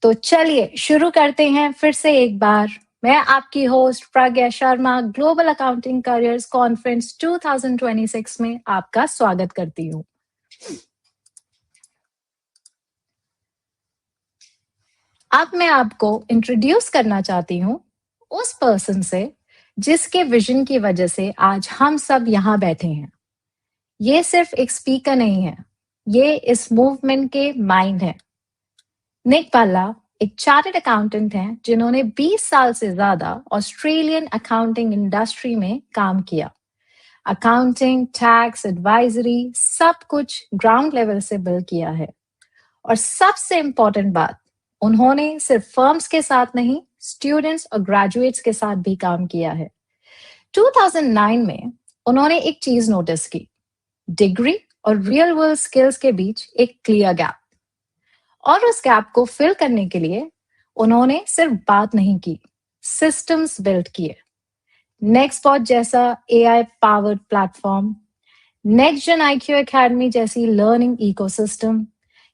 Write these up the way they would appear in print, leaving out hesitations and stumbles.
तो चलिए शुरू करते हैं फिर से एक बार। मैं आपकी host Pragya Sharma global accounting careers conference 2026 में आपका स्वागत करती हूँ। अब मैं आपको इंट्रोड्यूस करना चाहती हूँ उस पर्सन से जिसके विजन की वजह से आज हम सब यहाँ बैठे हैं। ये सिर्फ एक स्पीकर नहीं है, ये इस मूवमेंट के माइंड है। निक भल्ला एक चार्टर्ड अकाउंटेंट हैं जिन्होंने 20 साल से ज्यादा ऑस्ट्रेलियन अकाउंटिंग इंडस्ट्री में काम किया। अकाउंटिंग, टैक्स, एडवाइजरी सब कुछ ग्राउंड लेवल से बिल्ड किया है। और सबसे इम्पोर्टेंट बात, उन्होंने सिर्फ फर्म्स के साथ नहीं, स्टूडेंट्स और ग्रेजुएट्स के साथ भी काम किया है। 2009 में उन्होंने एक चीज नोटिस की, डिग्री और रियल वर्ल्ड स्किल्स के बीच एक क्लियर गैप। और उस गैप को फिल करने के लिए उन्होंने सिर्फ बात नहीं की, सिस्टम्स बिल्ड किए। नेक्स्टबॉट जैसा एआई पावर्ड प्लेटफॉर्म, नेक्स्ट जेन आईक्यू एकेडमी जैसी लर्निंग इकोसिस्टम,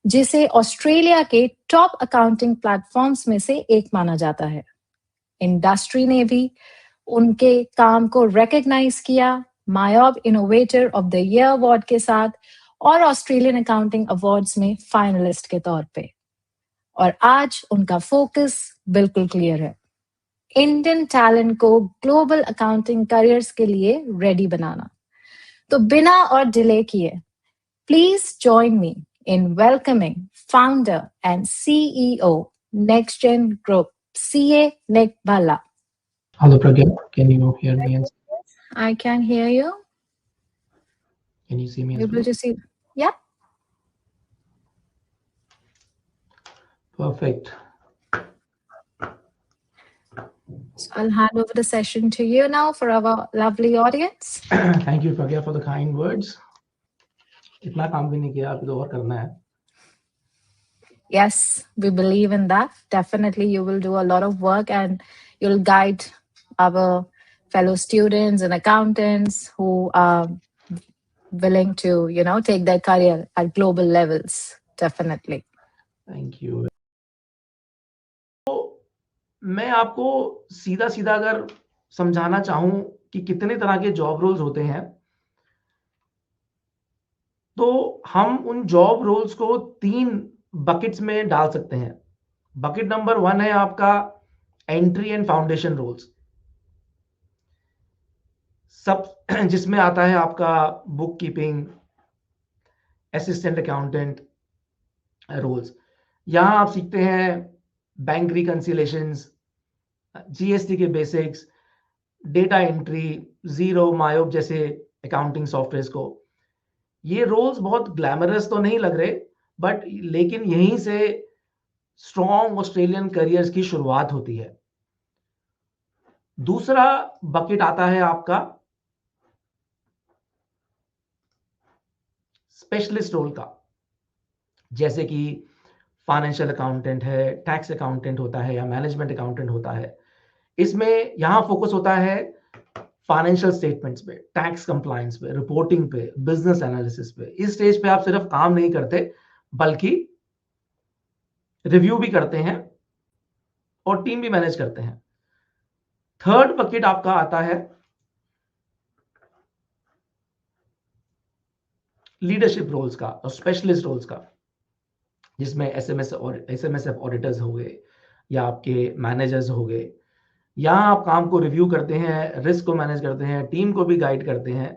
जिसे ऑस्ट्रेलिया के टॉप अकाउंटिंग प्लेटफॉर्म्स में से एक माना जाता है। इंडस्ट्री ने भी उनके काम को रिकॉग्नाइज किया, MYOB innovator of the year award के साथ और ऑस्ट्रेलियन अकाउंटिंग अवार्ड्स में फाइनलिस्ट के तौर पे। और आज उनका फोकस बिल्कुल क्लियर है, इंडियन टैलेंट को ग्लोबल अकाउंटिंग करियर्स के लिए रेडी बनाना। तो बिना और डिले किए, please join me in welcoming founder and CEO NextGen Group, CA Nick Bhalla. Hello Pragya, can you hear me? I can hear you. Can you see me? Able to see? Yep. Perfect. So I'll hand over the session to you now for our lovely audience. Thank you Pragya for the kind words. इतना काम भी नहीं किया, अभी तो और करना है। Yes, we believe in that. Definitely you will do a lot of work and you'll guide our fellow students and accountants who are willing to, take their career at global levels. Definitely. Thank you. तो मैं आपको सीधा सीधा अगर समझाना चाहूं कि कितने तरह के जॉब रोल्स होते हैं, तो हम उन जॉब रोल्स को 3 बकेट्स में डाल सकते हैं। बकेट नंबर 1 है आपका एंट्री एंड फाउंडेशन रोल्स, सब जिसमें आता है आपका bookkeeping, assistant accountant roles. यहां आप सीखते हैं बैंक रिकंसिलेशंस, जीएसटी के basics, data entry, Xero, MYOB जैसे अकाउंटिंग सॉफ्टवेयर को। ये रोल्स बहुत ग्लैमरस तो नहीं लग रहे, बट लेकिन यहीं से स्ट्रॉन्ग ऑस्ट्रेलियन करियर्स की शुरुआत होती है। दूसरा बकेट आता है आपका स्पेशलिस्ट रोल का, जैसे कि फाइनेंशियल अकाउंटेंट है, टैक्स अकाउंटेंट होता है या मैनेजमेंट अकाउंटेंट होता है। इसमें यहां फोकस होता है फाइनेंशियल स्टेटमेंट्स पे, टैक्स कंप्लायंस पे, रिपोर्टिंग पे, बिजनेस एनालिसिस पे। इस स्टेज पे आप सिर्फ काम नहीं करते बल्कि रिव्यू भी करते हैं और टीम भी मैनेज करते हैं। थर्ड बकेट आपका आता है लीडरशिप रोल्स का और स्पेशलिस्ट रोल्स का, जिसमें एसएमएसएफ ऑडिटर्स हो गए या आपके मैनेजर्स हो गए। यहां आप काम को रिव्यू करते हैं, रिस्क को मैनेज करते हैं, टीम को भी गाइड करते हैं।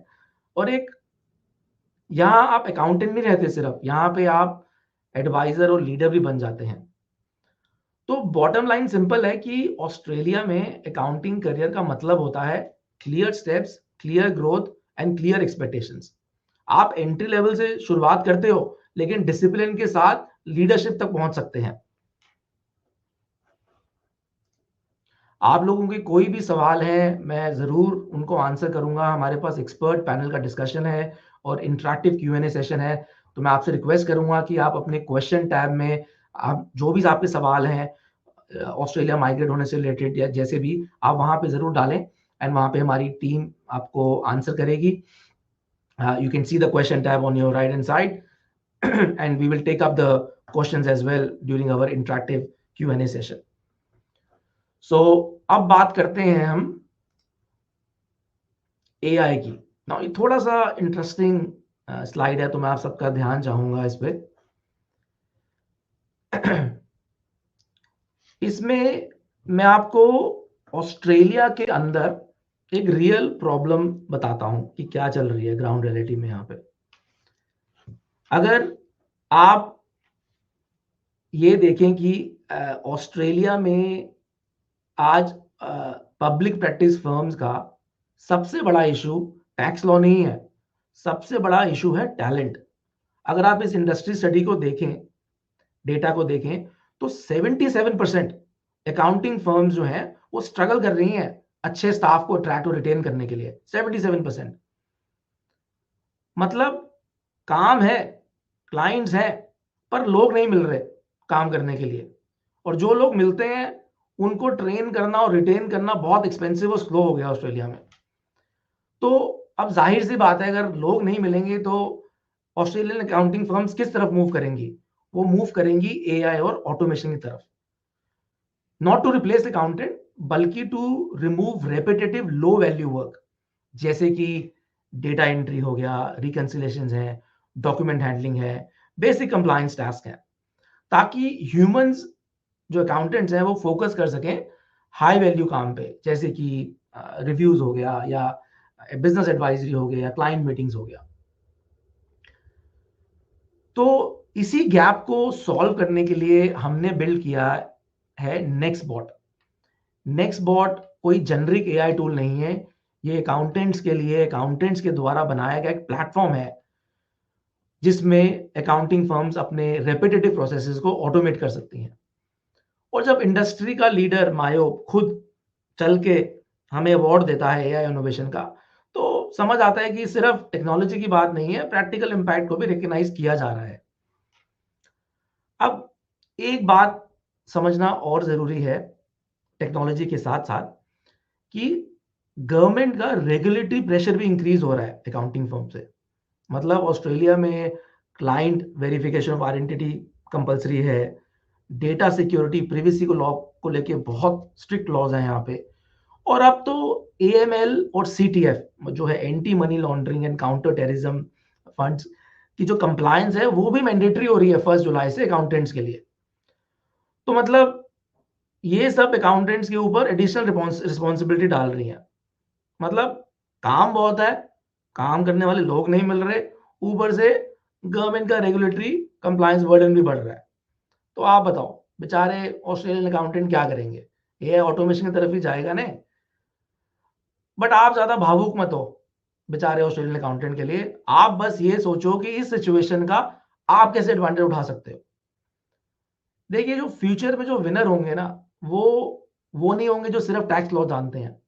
और यहां आप अकाउंटेंट नहीं रहते सिर्फ, यहां पे आप एडवाइजर और लीडर भी बन जाते हैं। तो बॉटम लाइन सिंपल है कि ऑस्ट्रेलिया में अकाउंटिंग करियर का मतलब होता है clear steps, clear growth and clear expectations. आप एंट्री लेवल से शुरुआत करते हो, लेकिन डिसिप्लिन के साथ लीडरशिप तक पहुंच सकते हैं। आप लोगों के कोई भी सवाल है, मैं जरूर उनको आंसर करूंगा। हमारे पास एक्सपर्ट पैनल का डिस्कशन है और इंटरैक्टिव Q&A सेशन है। तो मैं आपसे रिक्वेस्ट करूंगा कि आप अपने क्वेश्चन टैब में आप जो भी आपके सवाल हैं ऑस्ट्रेलिया माइग्रेट होने से रिलेटेड या जैसे भी, आप वहां पे जरूर डालें एंड वहां पे हमारी टीम आपको आंसर करेगी। You can see the question tab on your right hand side and we will take up the questions as well during our interactive Q&A session. So अब बात करते हैं हम AI की। ना ये थोड़ा सा इंटरेस्टिंग स्लाइड है, तो मैं आप सबका ध्यान चाहूंगा इस पे। इसमें मैं आपको ऑस्ट्रेलिया के अंदर एक रियल प्रॉब्लम बताता हूं कि क्या चल रही है ग्राउंड रियलिटी में यहाँ पे। अगर आप ये देखें कि ऑस्ट्रेलिया में आज पब्लिक प्रैक्टिस फर्म्स का सबसे बड़ा इशू टैक्स लॉ नहीं है, सबसे बड़ा इशू है टैलेंट। अगर आप इस इंडस्ट्री स्टडी को देखें, डेटा को देखें, तो 77% अकाउंटिंग फर्म्स जो हैं वो स्ट्रगल कर रही हैं अच्छे स्टाफ को अट्रैक्ट और रिटेन करने के लिए। 77%। मतलब काम है, क्लाइंट्स हैं, पर लोग नहीं मिल रहे काम करने के लिए। और जो लोग मिलते हैं उनको ट्रेन करना और रिटेन करना बहुत एक्सपेंसिव और स्लो हो गया ऑस्ट्रेलिया में। तो अब जाहिर सी बात है, अगर लोग नहीं मिलेंगे तो ऑस्ट्रेलियन अकाउंटिंग फर्म्स किस तरफ मूव करेंगी? वो मूव करेंगी एआई और ऑटोमेशन की तरफ। नॉट टू रिप्लेस अकाउंटेंट, बल्कि to remove repetitive low value work, जैसे कि डेटा एंट्री हो गया, रिकंसिलेशन है, डॉक्यूमेंट हैंडलिंग है, बेसिक कंप्लायंस टास्क है, ताकि ह्यूमंस जो अकाउंटेंट्स हैं वो फोकस कर सकें हाई वैल्यू काम पे, जैसे कि रिव्यूज हो गया या बिजनेस एडवाइजरी हो गया या क्लाइंट मीटिंग्स हो गया। तो इसी गैप को सॉल्व करने के लिए हमने बिल्ड किया है नेक्स्टबॉट। नेक्स्टबॉट कोई जेनरिक एआई टूल नहीं है, ये अकाउंटेंट्स के लिए, अकाउंटेंट्स के द्वारा बनाया गया एक प्लेटफॉर्म है जिसमें अकाउंटिंग फर्म्स अपने रेपिटेटिव प्रोसेसेस को ऑटोमेट कर सकती हैं। और जब इंडस्ट्री का लीडर मायो खुद चल के हमें अवार्ड देता है एआई इनोवेशन का, तो समझ आता है कि सिर्फ टेक्नोलॉजी की बात नहीं है, प्रैक्टिकल इंपैक्ट को भी रिकग्नाइज किया जा रहा है। अब एक बात समझना और जरूरी है टेक्नोलॉजी के साथ साथ, कि गवर्नमेंट का रेगुलेटरी प्रेशर भी इंक्रीज हो रहा है अकाउंटिंग फर्म से। मतलब ऑस्ट्रेलिया में client verification of identity compulsory है, डेटा सिक्योरिटी प्रिवेसी को लॉ को लेके बहुत स्ट्रिक्ट लॉज हैं यहाँ पे। और अब तो AML और CTF जो है anti money laundering and counter terrorism funds की जो कंप्लायंस है वो भी मैंडेटरी हो रही है 1 जुलाई से अकाउंटेंट्स के लिए। तो मतलब ये सब अकाउंटेंट्स के ऊपर एडिशनल रिस्पॉन्सिबिलिटी डाल रही है। मतलब काम बहुत है, काम करने वाले लोग नहीं मिल रहे, ऊपर से गवर्नमेंट का रेगुलेटरी कंप्लायंस बर्डन भी बढ़ रहा है। तो आप बताओ बेचारे ऑस्ट्रेलियन अकाउंटेंट क्या करेंगे? ये ऑटोमेशन की तरफ ही जाएगा ना। बट आप ज्यादा भावुक मत हो बेचारे ऑस्ट्रेलियन अकाउंटेंट के लिए। आप बस ये सोचो कि इस सिचुएशन का आप कैसे एडवांटेज उठा सकते हो। देखिए, जो फ्यूचर में जो विनर होंगे ना, वो नहीं होंगे जो सिर्फ टैक्स लॉ जानते हैं।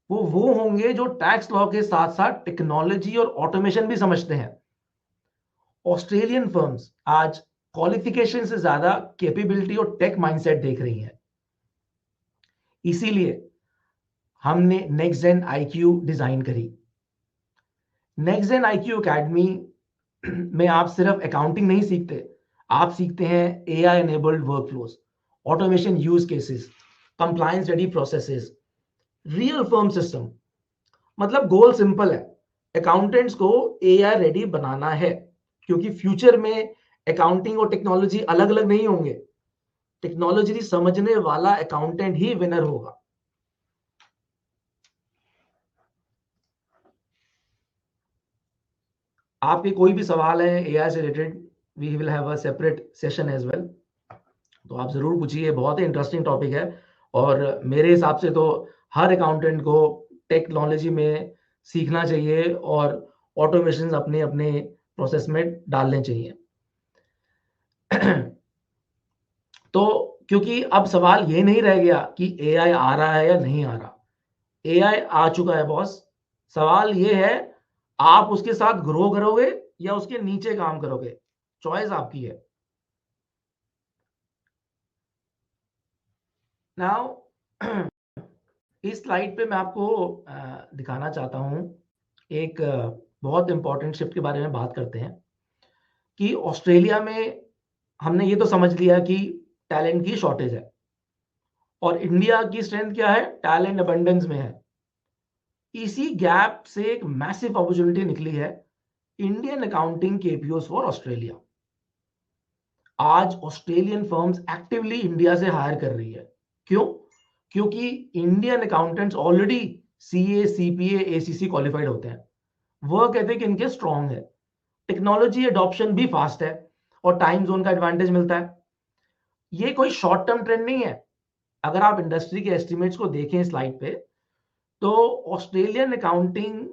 वो होंगे जो टैक्स लॉ के साथ साथ टेक्नोलॉजी और ऑटोमेशन भी समझते हैं। ऑस्ट्रेलियन फर्म्स आज क्वालिफिकेशन से ज्यादा कैपेबिलिटी और टेक माइंडसेट देख रही हैं। इसीलिए हमने नेक्स्ट जेन IQ डिजाइन करी। नेक्स्ट जेन IQ एकेडमी में आप सिर्फ अकाउंटिंग नहीं सीखते, आप सीखते हैं AI enabled workflows, automation use cases, compliance ready processes, real firm system. मतलब गोल सिंपल है, अकाउंटेंट्स को AI रेडी बनाना है, क्योंकि फ्यूचर में अकाउंटिंग और टेक्नोलॉजी अलग अलग नहीं होंगे। टेक्नोलॉजी समझने वाला अकाउंटेंट ही विनर होगा। आपके कोई भी सवाल है AI से related, we will have a separate session as well, तो आप जरूर पूछिए। बहुत ही इंटरेस्टिंग टॉपिक है और मेरे हिसाब से तो हर अकाउंटेंट को टेक्नोलॉजी में सीखना चाहिए और ऑटोमेशन अपने अपने प्रोसेस में डालने चाहिए। तो क्योंकि अब सवाल ये नहीं रह गया कि AI आ रहा है या नहीं आ रहा, AI आ चुका है बॉस। सवाल ये है, आप उसके साथ ग्रो करोगे या उसके नीचे काम करोगे? चॉइस आपकी है। नाउ इस स्लाइड पे मैं आपको दिखाना चाहता हूं एक बहुत इंपॉर्टेंट शिफ्ट के बारे में बात करते हैं कि ऑस्ट्रेलिया में हमने ये तो समझ लिया कि टैलेंट की शॉर्टेज है। और इंडिया की स्ट्रेंथ क्या है? टैलेंट अबंडेंस में है। इसी गैप से एक मैसिव अपॉर्चुनिटी निकली है, इंडियन अकाउंटिंग केपीओस फॉर ऑस्ट्रेलिया। आज ऑस्ट्रेलियन फर्म्स एक्टिवली इंडिया से हायर कर रही है। क्यों? क्योंकि Indian accountants already CA, CPA, ACC qualified होते हैं। वह कहते हैं कि इनके स्ट्रांग है, टेक्नोलॉजी एडॉप्शन भी फास्ट है और टाइम जोन का एडवांटेज मिलता है। ये कोई शॉर्ट टर्म ट्रेंड नहीं है। अगर आप इंडस्ट्री के एस्टिमेट्स को देखें स्लाइड पे, तो ऑस्ट्रेलियन अकाउंटिंग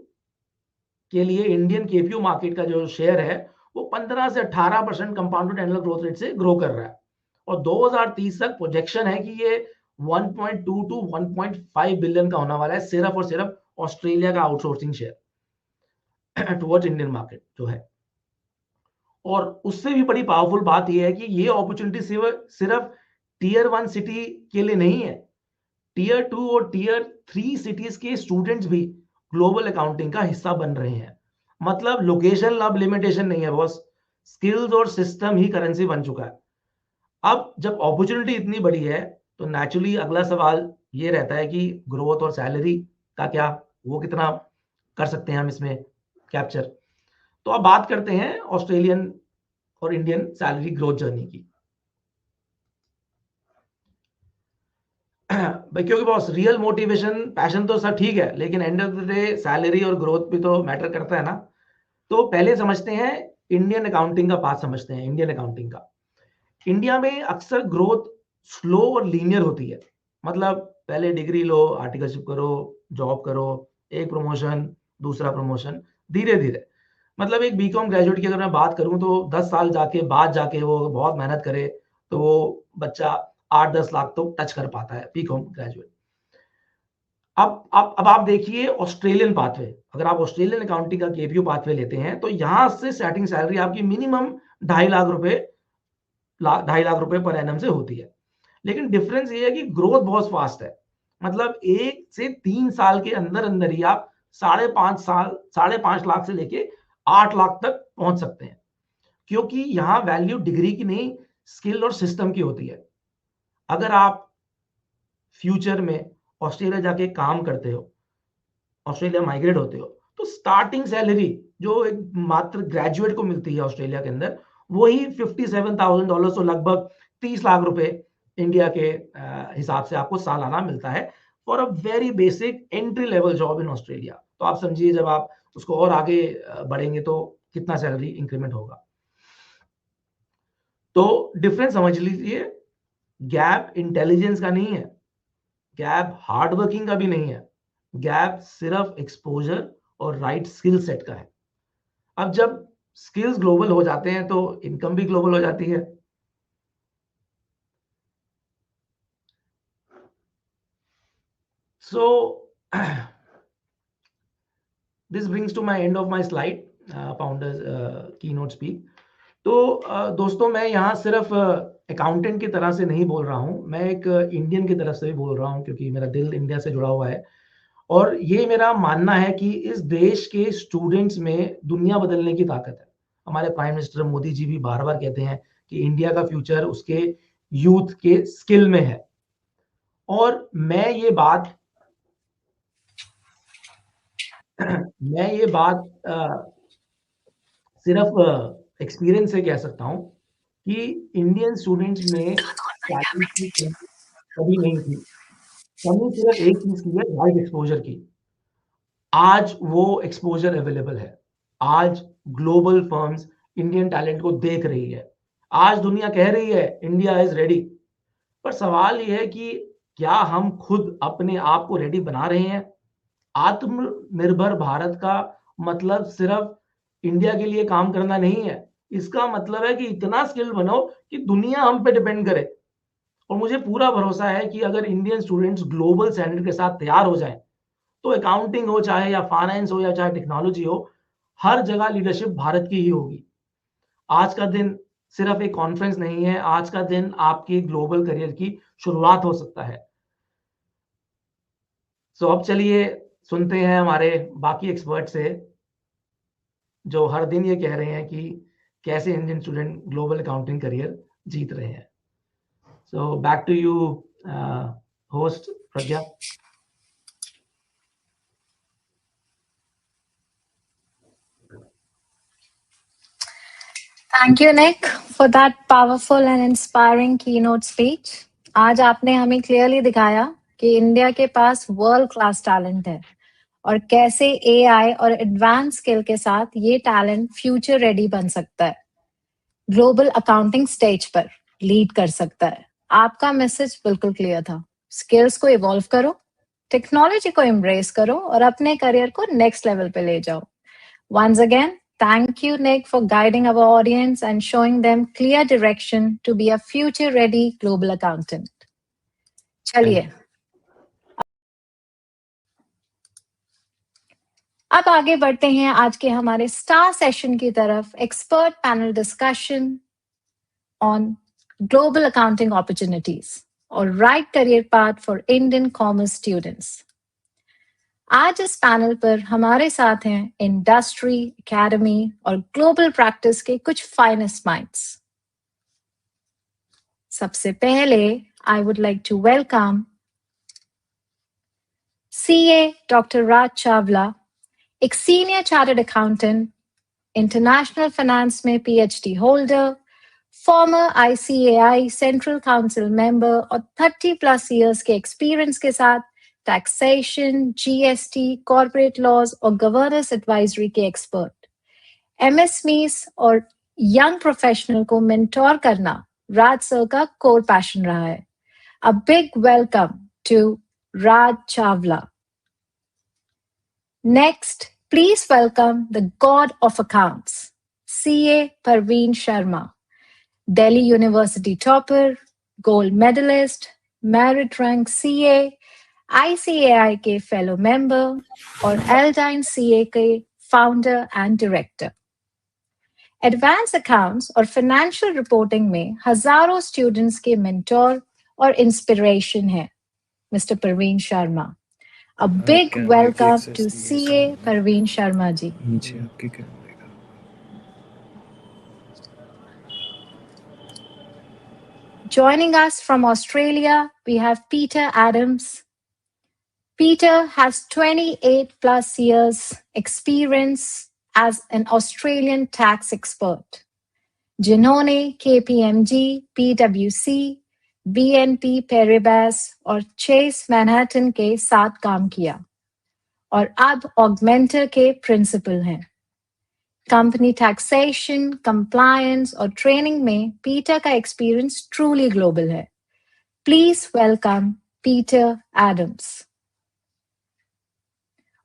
के लिए इंडियन केपीओ मार्केट का जो शेयर है वो 15 से 18% कंपाउंडेड एनुअल ग्रोथ रेट से ग्रो कर रहा है। और 2030 तक प्रोजेक्शन है कि ये 1.2 टू 1.5 बिलियन का होने वाला है, सिर्फ और सिर्फ ऑस्ट्रेलिया का outsourcing share towards Indian market जो है। और उससे भी बड़ी पावरफुल बात यह है कि ये अपॉर्चुनिटी सिर्फ टीयर 1 सिटी के लिए नहीं है। टीयर 2 और टीयर 3 सिटीज के स्टूडेंट्स भी ग्लोबल अकाउंटिंग का हिस्सा बन रहे हैं। मतलब लोकेशन अब लिमिटेशन नहीं है बॉस, स्किल्स और सिस्टम ही करेंसी बन चुका है। अब जब अपॉर्चुनिटी इतनी बड़ी है तो नेचुरली अगला सवाल ये रहता है कि ग्रोथ और सैलरी का क्या, वो कितना कर सकते हैं हम इसमें कैप्चर। तो अब बात करते हैं ऑस्ट्रेलियन और इंडियन सैलरी ग्रोथ जर्नी की। भाई क्योंकि बॉस रियल मोटिवेशन पैशन तो सब ठीक है, लेकिन end of the day salary और ग्रोथ भी तो मैटर करता है ना। तो पहले समझते हैं इंडियन अकाउंटिंग का पाथ समझते हैं। इंडियन अकाउंटिंग का इंडिया में अक्सर ग्रोथ स्लो और लीनियर होती है। मतलब पहले डिग्री लो, आर्टिकलशिप करो, जॉब करो, एक प्रमोशन, दूसरा प्रमोशन, धीरे धीरे। मतलब एक बीकॉम ग्रेजुएट की अगर मैं बात करूं तो 10 साल बाद जाके वो बहुत मेहनत करे तो वो बच्चा 8-10 लाख तो टच कर पाता है बीकॉम ग्रेजुएट। अब आप देखिए ऑस्ट्रेलियन पाथवे। अगर आप ऑस्ट्रेलियन अकाउंटिंग का केपीओ पाथवे लेते हैं तो यहां से स्टार्टिंग सैलरी आपकी मिनिमम 2.5 लाख रुपए पर एनम से होती है। लेकिन डिफरेंस ये है कि ग्रोथ बहुत फास्ट है। मतलब 1 से 3 साल के अंदर अंदर ही आप 5.5 लाख से लेके 8 लाख तक पहुंच सकते हैं। क्योंकि यहां वैल्यू डिग्री की नहीं, स्किल और सिस्टम की होती है। अगर आप फ्यूचर में ऑस्ट्रेलिया जाके काम करते हो, ऑस्ट्रेलिया माइग्रेट होते हो, तो स्टार्टिंग सैलरी जो एक मात्र ग्रेजुएट को मिलती है ऑस्ट्रेलिया के अंदर, वही $57,000, तो लगभग 30 लाख रुपए इंडिया के हिसाब से आपको सालाना मिलता है for a very basic entry level job in Australia. तो आप समझिए जब आप उसको और आगे बढ़ेंगे तो कितना सैलरी इंक्रीमेंट होगा। तो डिफरेंस समझ लीजिए, गैप इंटेलिजेंस का नहीं है, गैप हार्डवर्किंग का भी नहीं है, गैप सिर्फ एक्सपोजर और राइट स्किल सेट का है। अब जब स्किल्स ग्लोबल हो जाते हैं तो इनकम भी ग्लोबल हो जाती है। So this brings to my end of my slide, founders keynote speak. तो दोस्तों मैं यहाँ सिर्फ अकाउंटेंट की तरह से नहीं बोल रहा हूँ, मैं एक इंडियन की तरफ से भी बोल रहा हूँ क्योंकि मेरा दिल इंडिया से जुड़ा हुआ है। और ये मेरा मानना है कि इस देश के स्टूडेंट्स में दुनिया बदलने की ताकत है। हमारे प्राइम मिनिस्टर मोदी जी भी बार बार कहते हैं कि इंडिया का फ्यूचर उसके यूथ के स्किल में है। और मैं ये बात सिर्फ एक्सपीरियंस से कह सकता हूँ कि इंडियन स्टूडेंट्स में टैलेंट की कभी नहीं थी। कमी सिर्फ एक चीज की है, राइट एक्सपोजर की। आज वो एक्सपोजर अवेलेबल है। आज ग्लोबल फर्म्स इंडियन टैलेंट को देख रही है। आज दुनिया कह रही है इंडिया इज रेडी। पर सवाल ये है कि क्या हम खुद अपने आप को रेडी बना रहे हैं? आत्मनिर्भर भारत का मतलब सिर्फ इंडिया के लिए काम करना नहीं है। इसका मतलब है कि इतना स्किल बनो कि दुनिया हम पे डिपेंड करे। और मुझे पूरा भरोसा है कि अगर इंडियन स्टूडेंट्स ग्लोबल स्टैंडर्ड के साथ तैयार हो जाएं तो अकाउंटिंग हो चाहे या फाइनेंस हो या चाहे टेक्नोलॉजी हो, हर जगह लीडरशिप भारत की ही होगी। आज का दिन सिर्फ एक कॉन्फ्रेंस नहीं है, आज का दिन आपके ग्लोबल करियर की शुरुआत हो सकता है। सो अब चलिए सुनते हैं हमारे बाकी एक्सपर्ट से जो हर दिन ये कह रहे हैं कि कैसे Indian student global accounting career जीत रहे हैं। So back to you, host Pragya. Thank you, Nick, for that powerful and inspiring keynote speech. आज आपने हमें क्लियरली दिखाया कि इंडिया के पास वर्ल्ड क्लास टैलेंट है और कैसे एआई और एडवांस स्किल के साथ ये टैलेंट फ्यूचर रेडी बन सकता है, ग्लोबल अकाउंटिंग स्टेज पर लीड कर सकता है। आपका मैसेज बिल्कुल क्लियर था। स्किल्स को इवॉल्व करो, टेक्नोलॉजी को एम्ब्रेस करो और अपने करियर को नेक्स्ट लेवल पे ले जाओ। Once again, thank you, Nick, for guiding our audience and showing them clear direction to be a future-ready global accountant. चलिए, अब आगे बढ़ते हैं आज के हमारे स्टार सेशन की तरफ, expert panel discussion on global accounting opportunities और right career path for Indian commerce students. आज इस पैनल पर हमारे साथ हैं इंडस्ट्री, एकेडमी और ग्लोबल प्रैक्टिस के कुछ फाइनेस्ट माइंड्स। सबसे पहले I would like to welcome CA doctor Raj Chawla, एक senior chartered accountant, international finance में PhD holder, former ICAI central council member और 30+ इयर्स के एक्सपीरियंस के साथ टैक्सेशन, जीएसटी, कॉर्पोरेट लॉज और गवर्नेंस एडवाइजरी के एक्सपर्ट। एमएसएमईज और यंग प्रोफेशनल को मेंटोर करना राज सर का कोर पैशन रहा है। A big welcome to Raj Chawla. Next, please welcome the god of accounts, CA Parveen Sharma, Delhi University topper, gold medallist, merit rank CA, ICAI के fellow member और Aldine CA के founder and director. Advance accounts और financial reporting में हजारों students के mentor और inspiration है mister Parveen Sharma. A big welcome to CA Parveen Sharma ji. Joining us from Australia, we have Peter Adams. Peter has 28+ years experience as an Australian tax expert, जिन्होंने KPMG, PwC, BNP Paribas और Chase Manhattan के साथ काम किया और अब Augmentor के प्रिंसिपल हैं। कंपनी टैक्सेशन, कंप्लायंस और ट्रेनिंग में पीटर का एक्सपीरियंस ट्रूली ग्लोबल है। Please welcome Peter Adams.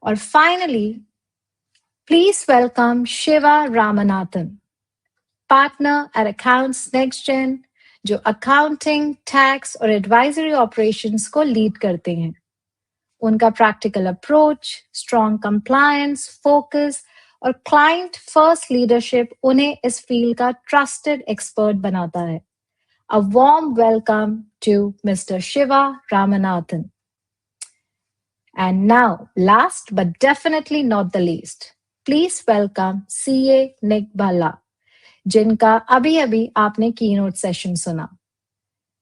और finally, please welcome Shiva Ramanathan, partner at accounts next gen, जो अकाउंटिंग, टैक्स और एडवाइजरी ऑपरेशंस को लीड करते हैं। उनका practical approach, strong compliance, focus और क्लाइंट फर्स्ट लीडरशिप उन्हें इस फील्ड का ट्रस्टेड एक्सपर्ट बनाता है। A warm welcome to mister Shiva Ramanathan. And now, last but definitely not the least, please welcome CA Nick Bhalla, जिनका अभी आपने कीनोट सेशन सुना।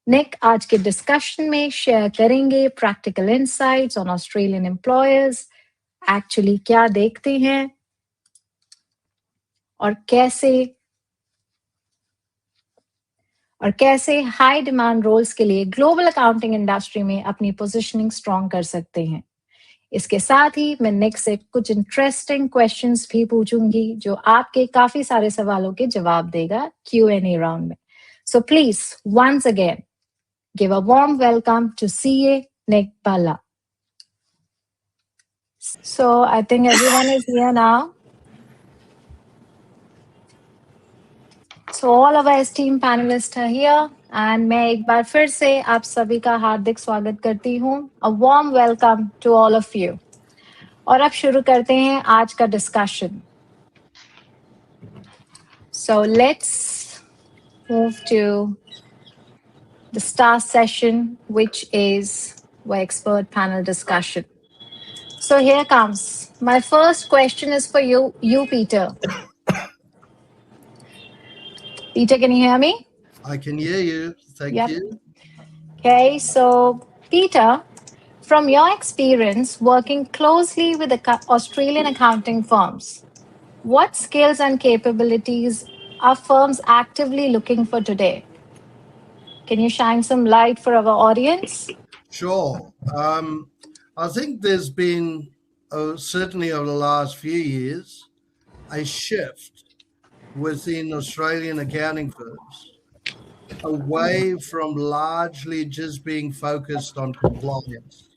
निक आज के डिस्कशन में शेयर करेंगे practical insights on Australian employers, actually क्या देखते हैं और कैसे हाई डिमांड रोल्स के लिए ग्लोबल अकाउंटिंग इंडस्ट्री में अपनी पोजीशनिंग स्ट्रॉन्ग कर सकते हैं। इसके साथ ही मैं निक से कुछ इंटरेस्टिंग क्वेश्चंस भी पूछूंगी जो आपके काफी सारे सवालों के जवाब देगा Q&A राउंड में। So please once again give a warm welcome to CA Nick Bhalla. So I think everyone is here now. So all of our esteemed panelists are here and मैं एक बार फिर से आप सभी का हार्दिक स्वागत करती हूँ। A warm welcome to all of you. और अब शुरू करते हैं आज का discussion. So let's move to the star session, which is our expert panel discussion. So here comes. My first question is for you, Peter. Peter, can you hear me? I can hear you. Thank you. Okay, so Peter, from your experience working closely with the Australian accounting firms, what skills and capabilities are firms actively looking for today? Can you shine some light for our audience? Sure. I think there's been, certainly over the last few years, a shift within Australian accounting firms away from largely just being focused on compliance.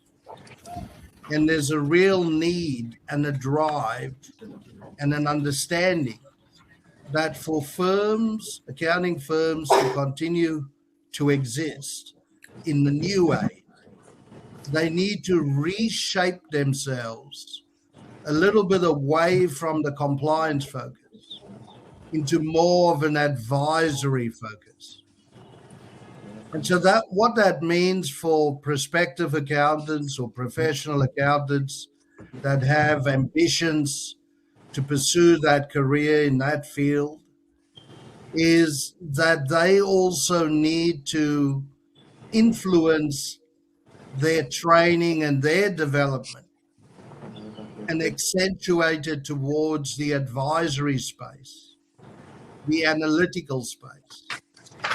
And there's a real need and a drive and an understanding that for firms, accounting firms, to continue to exist in the new age, they need to reshape themselves a little bit away from the compliance focus into more of an advisory focus. And so that what that means for prospective accountants or professional accountants that have ambitions to pursue that career in that field is that they also need to influence their training and their development and accentuate it towards the advisory space, the analytical space,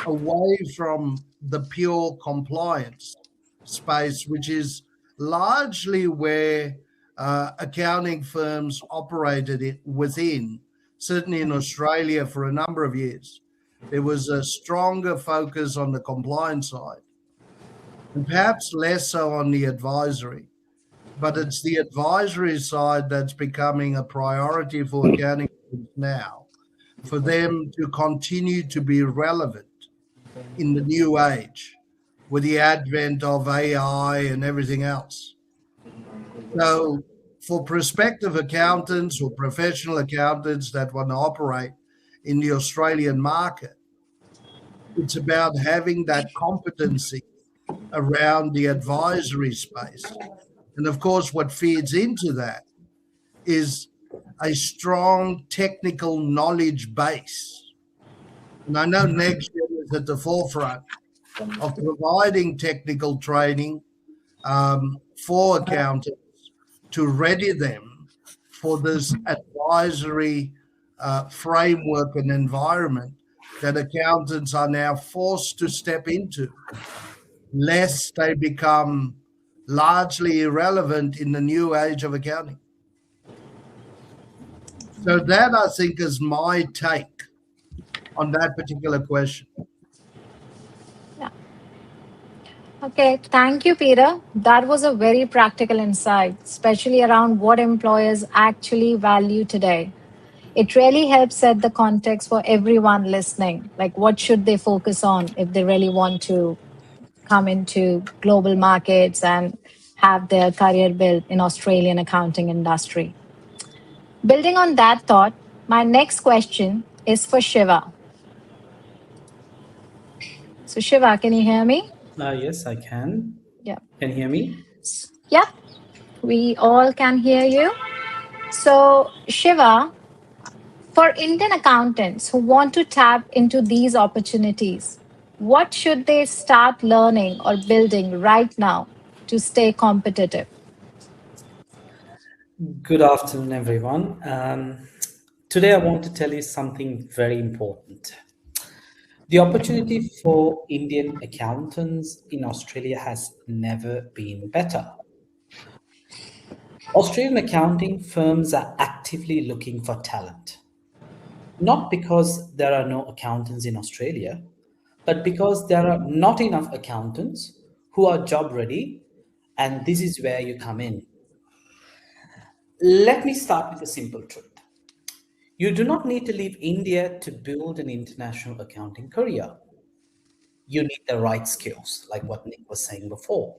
away from the pure compliance space, which is largely where accounting firms operated it within. Certainly in Australia for a number of years, there was a stronger focus on the compliance side and perhaps less so on the advisory. But it's the advisory side that's becoming a priority for accounting firms now, for them to continue to be relevant in the new age with the advent of AI and everything else. So for prospective accountants or professional accountants that want to operate in the Australian market, it's about having that competency around the advisory space. And of course, what feeds into that is a strong technical knowledge base. And I know NextGen is at the forefront of providing technical training for accountants to ready them for this advisory framework and environment that accountants are now forced to step into, lest they become largely irrelevant in the new age of accounting. So that, I think, is my take on that particular question. Yeah. Okay, thank you, Peter. That was a very practical insight, especially around what employers actually value today. It really helps set the context for everyone listening. Like, what should they focus on if they really want to come into global markets and have their career built in Australian accounting industry? Building on that thought, my next question is for Shiva. So, Shiva, can you hear me? Yes, I can. Yeah. Can you hear me? Yep, we all can hear you. So, Shiva, for Indian accountants who want to tap into these opportunities, what should they start learning or building right now to stay competitive? Good afternoon, everyone. Today, I want to tell you something very important. The opportunity for Indian accountants in Australia has never been better. Australian accounting firms are actively looking for talent, not because there are no accountants in Australia, but because there are not enough accountants who are job ready, and this is where you come in. Let me start with a simple truth. You do not need to leave India to build an international accounting career. You need the right skills, like what Nick was saying before.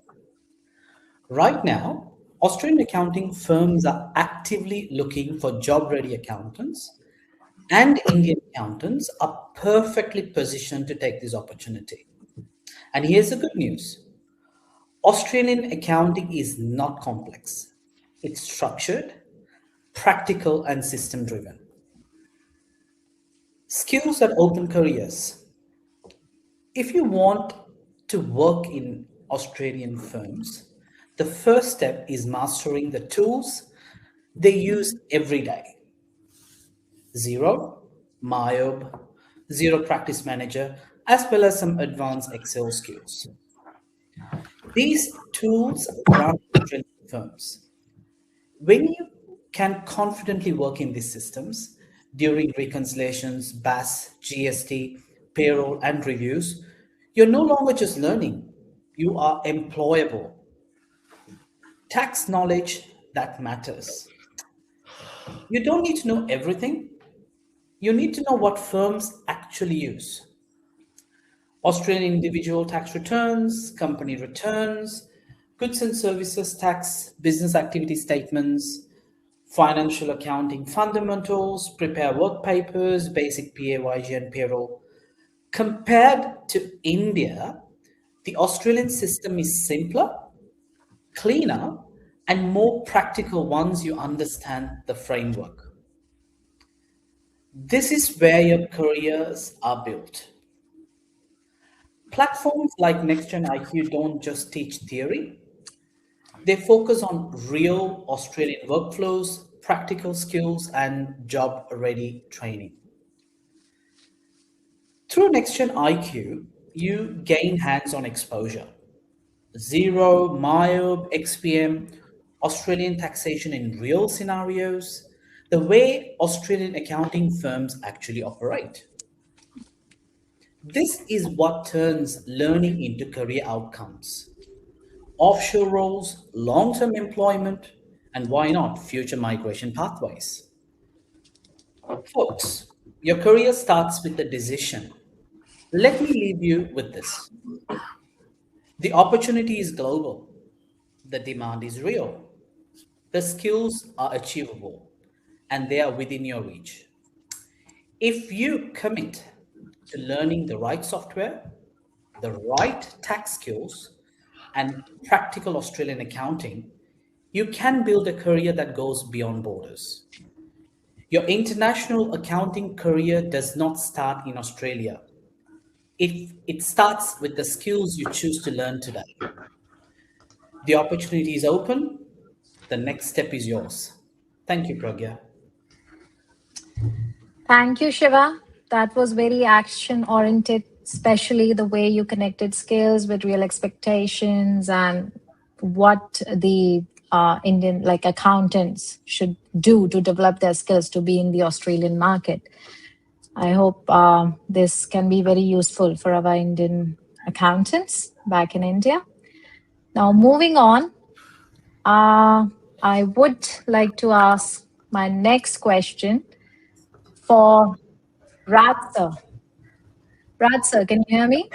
Right now, Australian accounting firms are actively looking for job-ready accountants, and Indian accountants are perfectly positioned to take this opportunity. And here's the good news. Australian accounting is not complex. It's structured, practical, and system-driven. Skills that open careers. If you want to work in Australian firms, the first step is mastering the tools they use every day. Xero, MyOb, Xero Practice Manager, as well as some advanced Excel skills. These tools run Australian firms. When you can confidently work in these systems during reconciliations, BAS, GST, payroll, and reviews, you're no longer just learning, you are employable. Tax knowledge that matters. You don't need to know everything, you need to know what firms actually use. Australian individual tax returns, company returns, goods and services tax, business activity statements, financial accounting fundamentals, prepare work papers, basic PAYG and payroll. Compared to India, the Australian system is simpler, cleaner, and more practical once you understand the framework. This is where your careers are built. Platforms like NextGen IQ don't just teach theory, they focus on real Australian workflows, practical skills, and job ready training. Through NextGen IQ, you gain hands on exposure. Xero, MyOb, XPM, Australian taxation in real scenarios, the way Australian accounting firms actually operate. This is what turns learning into career outcomes. Offshore roles, long-term employment, and why not future migration pathways. Folks, your career starts with the decision. Let me leave you with this. The opportunity is global. The demand is real. The skills are achievable and they are within your reach. If you commit to learning the right software, the right tax skills, and practical Australian accounting, you can build a career that goes beyond borders. Your international accounting career does not start in Australia. It starts with the skills you choose to learn today. The opportunity is open. The next step is yours. Thank you, Pragya. Thank you, Shiva. That was very action oriented, especially the way you connected skills with real expectations and what the Indian accountants should do to develop their skills to be in the Australian market. I hope this can be very useful for our Indian accountants back in India. Now, moving on, I would like to ask my next question for Raj sir. Raj sir, can you hear me?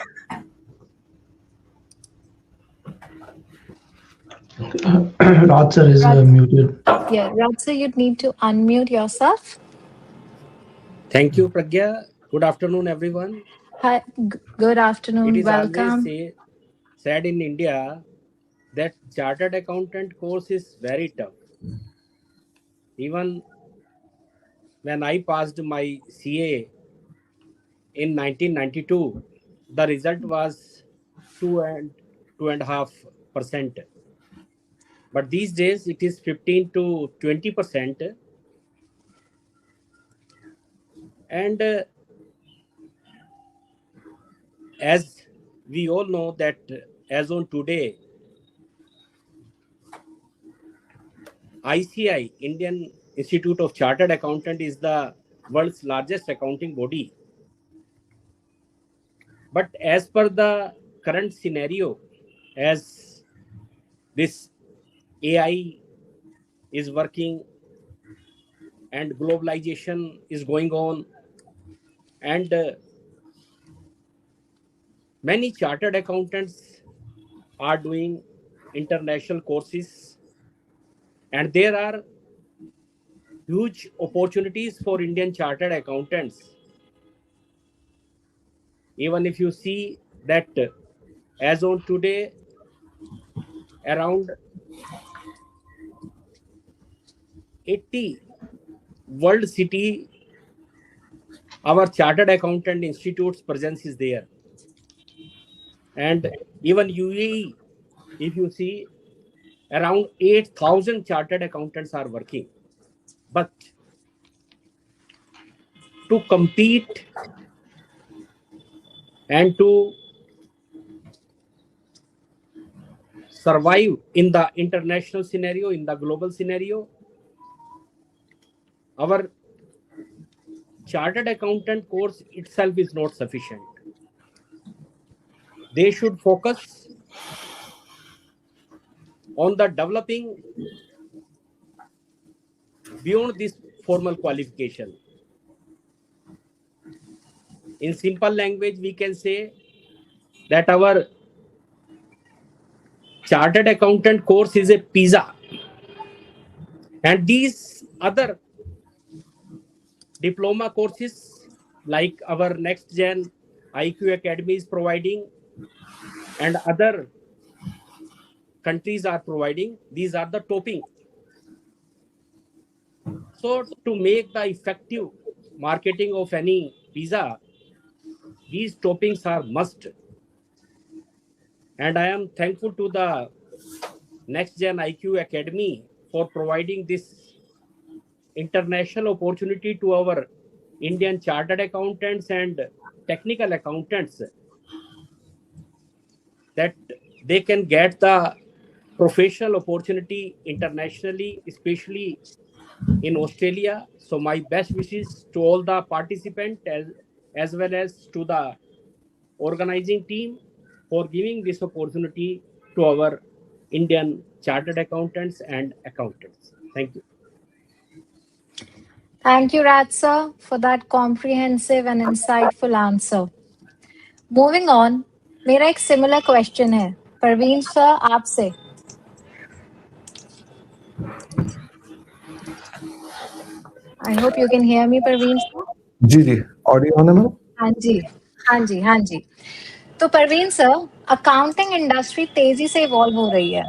Raj sir is muted. Yeah, Raj sir, you'd need to unmute yourself. Thank you, Pragya. Good afternoon, everyone. Hi, good afternoon. It is Welcome. always said in India that chartered accountant course is very tough. Even when I passed my CA in 1992, the result was 2.5%. But these days it is 15 to 20%. And as we all know that as on today, ICI, Indian Institute of Chartered Accountant, is the world's largest accounting body. But as per the current scenario, as this AI is working and globalization is going on, and many chartered accountants are doing international courses, and there are huge opportunities for Indian chartered accountants. Even if you see that as on today, around 80 world city, our chartered accountant institutes presence is there. And even UAE, if you see, around 8,000 chartered accountants are working. But to compete and to survive in the international scenario, in the global scenario, our chartered accountant course itself is not sufficient. They should focus on the developing beyond this formal qualification. In simple language, we can say that our chartered accountant course is a pizza, and these other diploma courses like our next gen IQ Academy is providing and other countries are providing, these are the topping. So to make the effective marketing of any pizza, these toppings are must. And I am thankful to the Next Gen IQ Academy for providing this international opportunity to our Indian chartered accountants and technical accountants, that they can get the professional opportunity internationally, especially in Australia. So my best wishes to all the participants as well as to the organizing team for giving this opportunity to our Indian chartered accountants and accountants. Thank you. Thank you, Raj sir, for that comprehensive and insightful answer. Moving on, मेरा एक similar question है Parveen sir आपसे. I hope you can hear me, Parveen sir. जी audio on है ma'am. हाँ जी. तो Parveen sir, accounting industry तेजी से इवॉल्व हो रही है.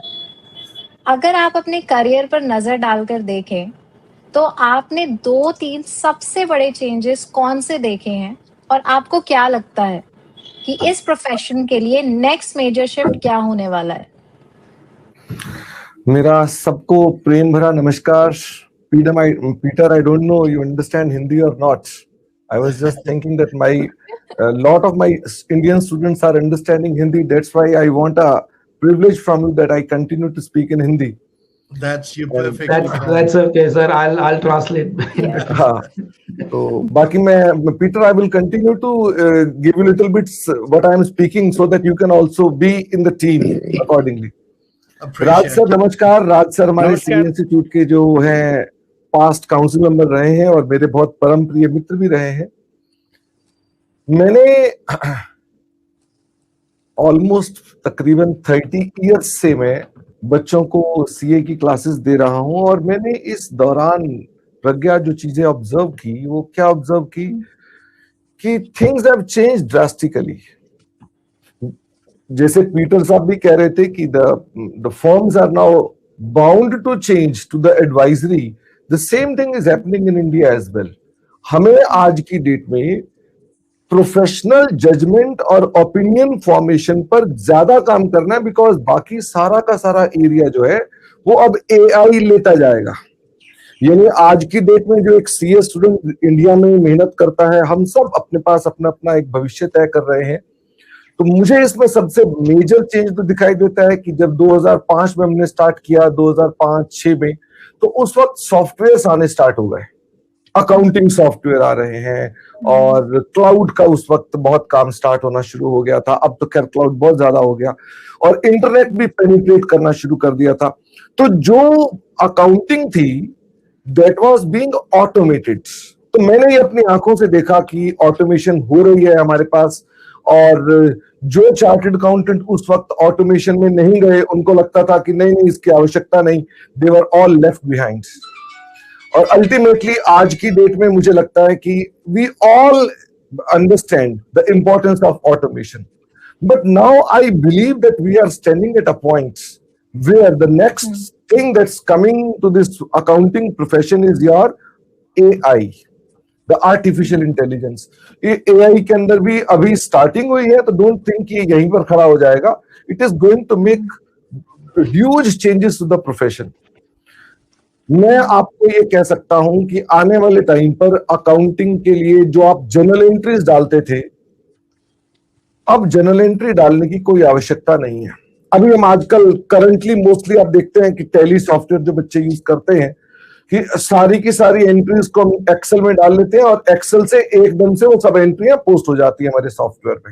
अगर आप अपने करियर पर नजर डालकर देखें तो आपने 2-3 सबसे बड़े चेंजेस कौन से देखे हैं और आपको क्या लगता है कि इस प्रोफेशन के लिए नेक्स्ट मेजर शिफ्ट क्या होने वाला है? मेरा सबको प्रेम भरा नमस्कार. Peter, I don't know you understand Hindi or not. I was just thinking that a lot of my Indian students are understanding Hindi. That's why I want a privilege from you that I continue to speak in Hindi. That's you perfect. That's okay, sir. I'll translate. हाँ. तो बाकी मैं Peter, I will continue to give you little bits what I am speaking so that you can also be in the team accordingly. Raj sir नमस्कार. राज sir हमारे सी institute के जो हैं past council member रहे हैं और मेरे बहुत परम प्रिय मित्र भी रहे हैं. मैंने ऑलमोस्ट तकरीबन 30 इयर्स से मैं बच्चों को सीए की क्लासेस दे रहा हूं और मैंने इस दौरान प्रज्ञा जो चीजें ऑब्जर्व की वो क्या ऑब्जर्व की कि थिंग्स हैव चेंज्ड ड्रास्टिकली. जैसे पीटर साहब भी कह रहे थे कि the firms are now bound to change to the advisory. The same thing is happening in India as well. हमें आज की डेट में प्रोफेशनल जजमेंट और ओपिनियन फॉर्मेशन पर ज्यादा काम करना है बिकॉज बाकी सारा का सारा एरिया जो है वो अब एआई लेता जाएगा. यानी आज की डेट में जो एक सीए स्टूडेंट इंडिया में मेहनत करता है, हम सब अपने पास अपना अपना एक भविष्य तय कर रहे हैं. तो मुझे इसमें सबसे मेजर चेंज तो दिखाई देता है कि जब 2005 में हमने स्टार्ट किया, 2005-6 में, तो उस वक्त सॉफ्टवेयर आने स्टार्ट हो गए. अकाउंटिंग सॉफ्टवेयर आ रहे हैं और क्लाउड का उस वक्त बहुत काम स्टार्ट होना शुरू हो गया था. अब तो खैर क्लाउड बहुत ज्यादा हो गया और इंटरनेट भी पेनिट्रेट करना शुरू कर दिया था. तो जो अकाउंटिंग थी दैट वाज बीइंग ऑटोमेटेड. तो मैंने ये अपनी आंखों से देखा कि ऑटोमेशन हो रही है हमारे पास. और जो चार्टर्ड अकाउंटेंट उस वक्त ऑटोमेशन में नहीं गए, उनको लगता था कि नहीं इसकी आवश्यकता नहीं, they were all left behind. और अल्टीमेटली आज की डेट में मुझे लगता है कि we all understand the importance of automation. But now I believe that we are standing at a point where the next thing that's coming to this accounting profession is your AI. The artificial intelligence. AI के अंदर भी अभी starting हुई है, तो don't think ये यहीं पर खड़ा हो जाएगा। It is going to make huge changes to the profession. मैं आपको ये कह सकता हूं कि आने वाले टाइम पर अकाउंटिंग के लिए जो आप जनरल एंट्रीज डालते थे, अब जनरल एंट्री डालने की कोई आवश्यकता नहीं है। अभी हम आजकल करंटली मोस्टली आप देखते हैं कि टैली सॉफ्टवेयर जो बच्चे यूज करते हैं कि सारी की सारी एंट्रीज को हम एक्सेल में डाल लेते हैं और एक्सेल से एकदम से वो सब एंट्रियां पोस्ट हो जाती है हमारे सॉफ्टवेयर पे।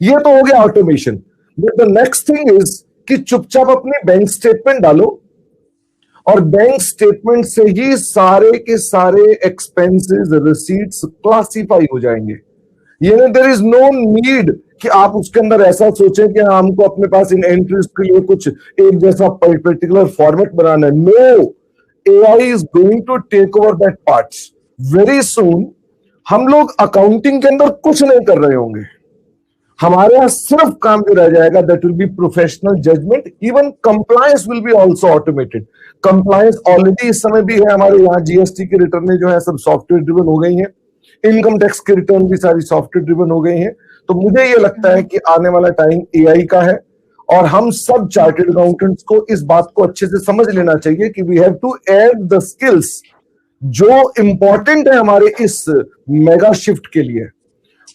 ये तो हो गया automation. But the next thing is कि चुपचाप अपनी बैंक स्टेटमेंट डालो और बैंक स्टेटमेंट से ही सारे के सारे एक्सपेंसेस, रिसीट्स क्लासीफाई हो जाएंगे। ये देयर इज नो नीड कि आप उसके अंदर ऐसा सोचें कि हमको अपने पास इन एंट्रीज के लिए कुछ एक जैसा पर्टिकुलर फॉर्मेट बनाना है। No, AI is going to take over that parts very soon। हम लोग अकाउंटिंग के अंदर कुछ नहीं कर रहे होंगे, हमारे यहाँ सिर्फ काम जो रह जाएगा that will be professional judgement. Even compliance will be also automated. Compliance already इस समय भी है हमारे यहाँ। जीएसटी की रिटर्न जो है सब सॉफ्टवेयर ड्रिवन हो गई हैं, इनकम टैक्स की रिटर्न भी सारी सॉफ्टवेयर ड्रिवन हो गई हैं। तो मुझे ये लगता है कि आने वाला टाइम AI का है और हम सब चार्टर्ड अकाउंटेंट्स को इस बात को अच्छे से समझ लेना चाहिए कि we have to add the skills जो इंपॉर्टेंट है हमारे इस मेगा शिफ्ट के लिए।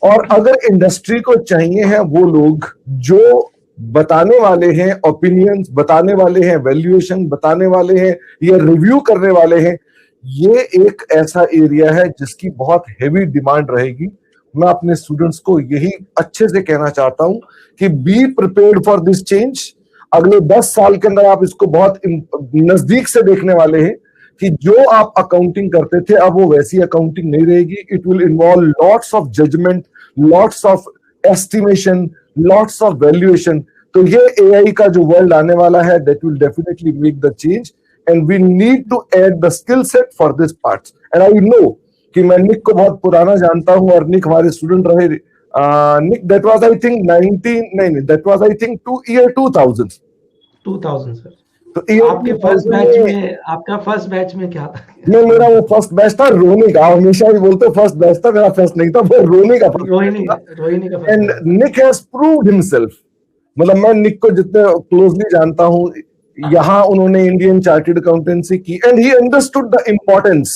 और अगर इंडस्ट्री को चाहिए है वो लोग जो बताने वाले हैं ओपिनियंस, बताने वाले हैं वैल्यूएशन, बताने वाले हैं या रिव्यू करने वाले हैं, ये एक ऐसा एरिया है जिसकी बहुत हेवी डिमांड रहेगी। मैं अपने स्टूडेंट्स को यही अच्छे से कहना चाहता हूं कि be prepared for this change. अगले 10 साल के अंदर आप इसको बहुत नजदीक से देखने वाले हैं कि जो आप अकाउंटिंग करते थे अब वो वैसी अकाउंटिंग नहीं रहेगी। It will involve lots of judgement, lots of estimation, lots of valuation. तो ये AI का जो वर्ल्ड आने वाला है that will definitely make the change and we need to add the skill set for this parts. And I know कि मैं निक को बहुत पुराना जानता हूं और निक हमारे स्टूडेंट रहे। निक दैट वाज आई थिंक 19 नहीं that was I think 2000 sir. तो आपके फर्स्ट बैच में, आपका फर्स्ट बैच में क्या था? नहीं, मेरा वो फर्स्ट बैच था रोनी का। हमेशा ही बोलते फर्स्ट बैच था, मेरा फर्स्ट नहीं था, वो रोनी का रोहिणी का। And Nick has proved himself. मतलब मैं निक को जितने क्लोजली जानता हूं, यहाँ उन्होंने इंडियन चार्टर्ड अकाउंटेंसी की and he understood the importance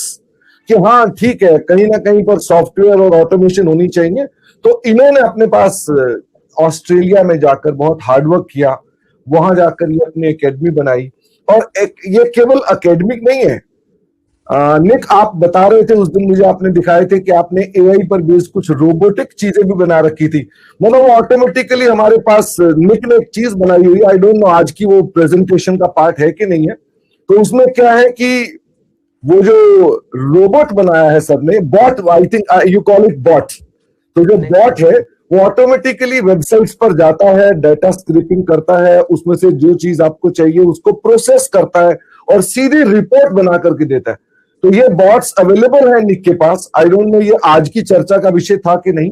कि हाँ ठीक है कहीं ना कहीं पर सॉफ्टवेयर और ऑटोमेशन होनी चाहिए। तो इन्होंने अपने पास ऑस्ट्रेलिया में जाकर बहुत हार्डवर्क किया, वहां जाकर ये अपनी एकेडमी बनाई। और ये केवल एकेडमिक नहीं है। निक आप बता रहे थे उस दिन, मुझे आपने दिखाए थे कि आपने AI पर बेस्ड कुछ रोबोटिक चीजें भी बना रखी थी। मतलब वो ऑटोमेटिकली हमारे पास निक ने एक चीज बनाई हुई, आई डोंट नो आज की वो प्रेजेंटेशन का पार्ट है कि नहीं है। तो उसमें क्या है कि वो जो रोबोट बनाया है सबने, bot, I think you call it bot. तो जो बॉट है वो ऑटोमेटिकली वेबसाइट्स पर जाता है, डाटा स्क्रैपिंग करता है, उसमें से जो चीज आपको चाहिए उसको प्रोसेस करता है और सीधी रिपोर्ट बना करके देता है। तो ये बॉट्स अवेलेबल है निक के पास। आई डोंट नो ये आज की चर्चा का विषय था कि नहीं,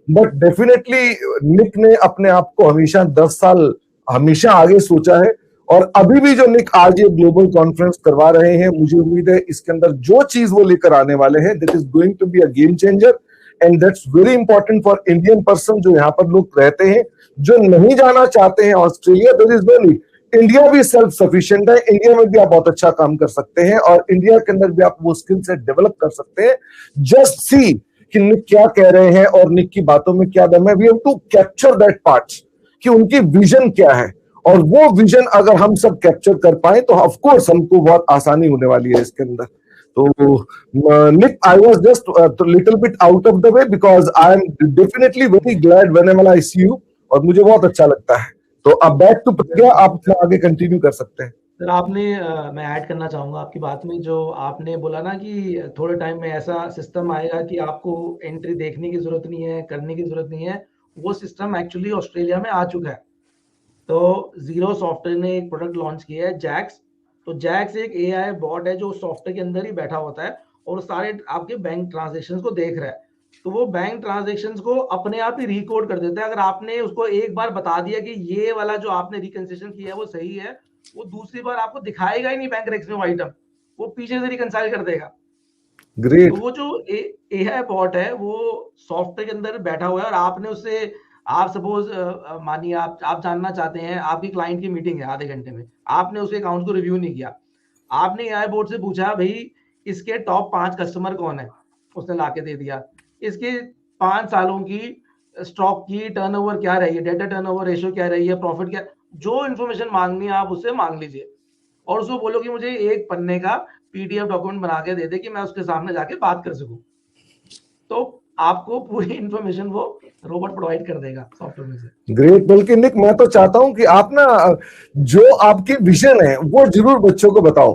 बट डेफिनेटली निक ने अपने आप को हमेशा 10 साल हमेशा आगे सोचा है। और अभी भी जो निक आज ये ग्लोबल कॉन्फ्रेंस करवा रहे हैं, मुझे उम्मीद है इसके अंदर जो चीज वो लेकर आने वाले हैं that is going to be a game changer and that's very important for Indian person जो यहाँ पर लोग रहते हैं, जो नहीं जाना चाहते हैं Australia. There is no need. India भी सेल्फ सफिशिएंट है, इंडिया में भी आप बहुत अच्छा काम कर सकते हैं और इंडिया के अंदर भी आप वो स्किल सेट डेवलप कर सकते हैं। जस्ट सी कि निक क्या कह रहे हैं और निक की बातों में क्या दम है। We have to capture that part कि उनकी विजन क्या है, और वो विजन अगर हम सब कैप्चर कर पाए तो ऑफ कोर्स हमको बहुत आसानी होने वाली है इसके अंदर। तो Nick, I was just little bit out of the way because I am definitely very glad whenever I see you, और मुझे बहुत अच्छा लगता है। तो अब बैक टू प्रज्ञा, आप अपना आगे कंटिन्यू कर सकते हैं। सर आपने मैं ऐड करना चाहूंगा आपकी बात में, जो आपने बोला ना कि थोड़े टाइम में ऐसा सिस्टम आएगा कि आपको एंट्री देखने की जरूरत नहीं है, करने की जरूरत नहीं है। वो सिस्टम एक्चुअली ऑस्ट्रेलिया में आ चुका है। तो जीरो सॉफ्टवेयर ने एक प्रोडक्ट लॉन्च किया है, जैक्स। तो जैक्स एक AI बॉट है जो सॉफ्टवेयर के अंदर ही बैठा होता है और सारे आपके बैंक ट्रांजेक्शन को देख रहा है। तो वो बैंक ट्रांजेक्शन्स को अपने आप ही रिकोड कर देता है। अगर आपने उसको एक बार बता दिया कि ये वाला जो आपने रिकंसिलेशन किया है वो सही है, वो दूसरी बार आपको दिखाएगा ही नहीं बैंक रेक्स में वो आइटम, वो पीछे से रिकंसाइल कर देगा। ग्रेट। तो वो जो AI बॉट है वो सॉफ्टवेयर के अंदर बैठा हुआ है और आपने उससे, आप सपोज मानिए आप जानना चाहते हैं, आपकी क्लाइंट की मीटिंग है आधे घंटे में, आपने उसके अकाउंट को रिव्यू नहीं किया, आपने AI बोर्ड से पूछा भाई इसके टॉप 5 कस्टमर कौन है, उसने लाके दे दिया। इसके 5 सालों की स्टॉक की टर्नओवर क्या रही है, डेटा टर्नओवर रेशियो क्या रही है, प्रॉफिट क्या, जो इन्फॉर्मेशन मांगनी है आप उससे मांग लीजिए और उसको बोलो कि मुझे एक पन्ने का PDF डॉक्यूमेंट बना के दे दे कि मैं उसके सामने जाके बात कर सकूं। तो आपको पूरी इन्फॉर्मेशन वो रोबोट प्रोवाइड कर देगा सॉफ्टवेयर में से। ग्रेट। बल्कि निक, मैं तो चाहता हूं कि आप ना जो आपकी विजन है वो जरूर बच्चों को बताओ,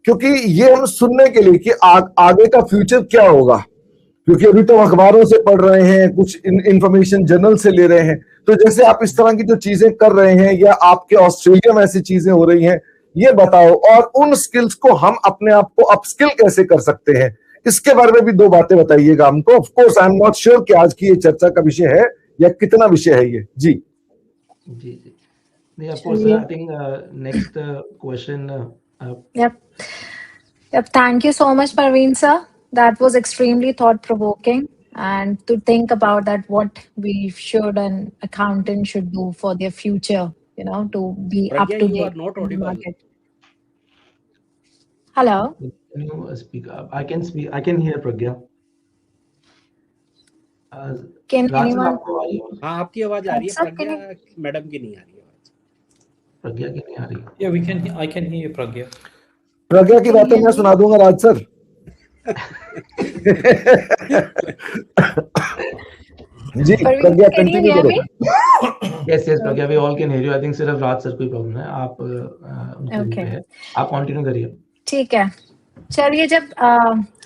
क्योंकि ये हम सुनने के लिए कि आगे का फ्यूचर क्या होगा, क्योंकि अभी तो अखबारों से पढ़ रहे हैं, कुछ इंफॉर्मेशन जर्नल से ले रहे हैं। तो जैसे आप इस तरह की जो चीजें कर रहे हैं या आपके ऑस्ट्रेलिया में ऐसी चीजें हो रही हैं, ये बताओ। और उन स्किल्स को हम अपने आप को अपस्किल कैसे कर सकते हैं, इसके बारे में भी 2 बातें बताइएगा हमको। Of course I am not sure कि आज की ये चर्चा का विषय है या कितना विषय है ये। जी जी जी नहीं, of course I think next question. Yep, thank you so much, Parveen sir. That was extremely thought-provoking, and to think about that, what we should an accountant should do for their future, to be up Pragya, to you are date not in the audible. market. Hello. Can you speak up? I can speak. I can hear Pragya. Can Raj sir, anyone? आपको आ रही है? हाँ, आपकी आवाज आ रही है, Sir, can Pragya madam की नहीं आ रही आवाज। प्रज्ञा की नहीं आ रही। Yeah, I can hear you, Pragya. प्रज्ञा की बातें मैं सुना दूंगा राज सर। जी Pragya Can you continue hear करो। me? Yes, Pragya, we all can hear you. I think सिर्फ राज सर कोई प्रॉब्लम है, आप उनके रूम पे है, आप कंटिन्यू करिए। ठीक है, चलिए। जब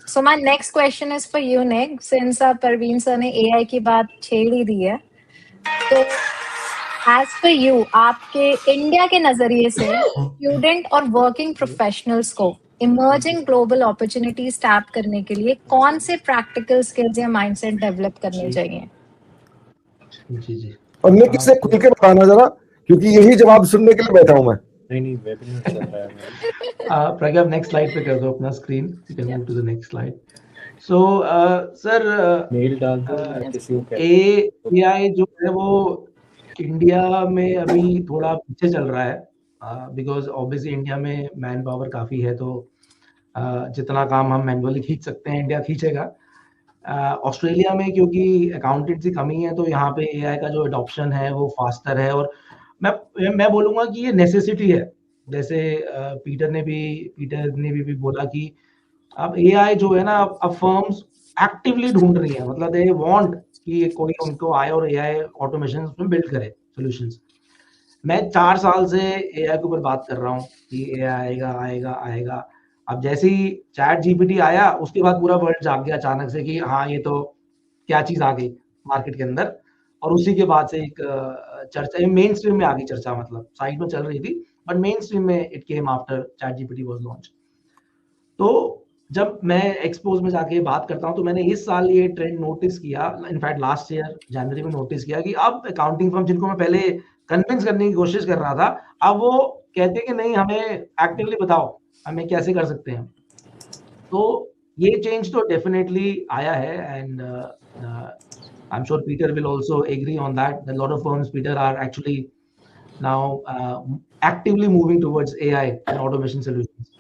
so my next question is for you, Nick, since Parveen sir ने AI की बात छेड़ ही दी है, तो as per you, आपके इंडिया के नजरिए से स्टूडेंट और वर्किंग प्रोफेशनल्स को इमर्जिंग ग्लोबल अपॉर्चुनिटीज टैप करने के लिए कौन से प्रैक्टिकल स्किल्स या माइंडसेट डेवलप करने चाहिए? जी जी। और निक इसे खुल के बताना जरा, क्योंकि यही जवाब सुनने के लिए बैठा हूं मैं। नहीं वेबिनार चल रहा है। प्रज्ञा नेक्स्ट स्लाइड पे कर दो अपना screen, you can move to the next slide. So sir, mail डाल दो किसी को। AI जो है वो इंडिया में अभी थोड़ा पीछे चल रहा है, बिकॉज ऑब्वियसली इंडिया में मैन पावर काफी है, तो जितना काम हम मैनुअली खींच सकते हैं इंडिया खींचेगा। ऑस्ट्रेलिया में क्योंकि अकाउंटेंट्स की कमी है, तो यहाँ पे AI का जो अडॉप्शन है वो फास्टर है, और मैं बोलूँगा कि ये नेसेसिटी है। जैसे पीटर ने भी बोला कि अब AI जो है ना, अब फर्म्स एक्टिवली ढूंढ रही है, मतलब दे वांट कि कोई उनको आए और AI ऑटोमेशन उसमें बिल्ड करे सॉल्यूशंस। मैं 4 साल से AI के ऊपर बात कर रहा हूँ कि AI आएगा। अब जैसे ही चैट GPT आया, उसके बाद पूरा वर्ल्ड जाग गया अचानक से कि हाँ, ये तो क्या चीज आ गई मार्केट के अंदर। और उसी के बाद से एक चर्चा मेन स्ट्रीम में आ गई, चर्चा मतलब साइड में चल रही थी, बट मेन स्ट्रीम में it came after chat GPT was launch. तो जब मैं एक्सपोज में जाके बात करता हूँ, तो मैंने इस साल ये ट्रेंड नोटिस किया, इनफैक्ट लास्ट ईयर जनवरी में नोटिस किया कि अब अकाउंटिंग फर्म, जिनको मैं पहले कन्विंस करने की कोशिश कर रहा था, अब वो कहते हैं कि नहीं, हमें एक्टिवली बताओ हमें कैसे कर सकते हैं। तो ये चेंज तो डेफिनेटली आया है, and I am sure Peter will also agree on that. A lot of firms, Peter, are actually now actively moving towards AI and automation solutions.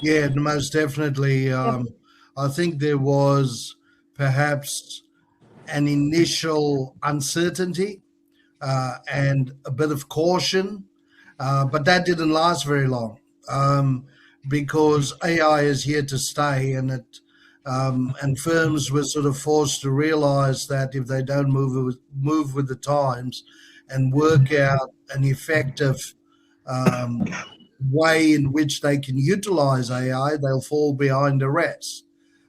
Yeah, most definitely. I think there was perhaps an initial uncertainty and a bit of caution, but that didn't last very long because AI is here to stay, and firms were sort of forced to realize that if they don't move with the times and work out an effective way in which they can utilize AI, they'll fall behind the rest.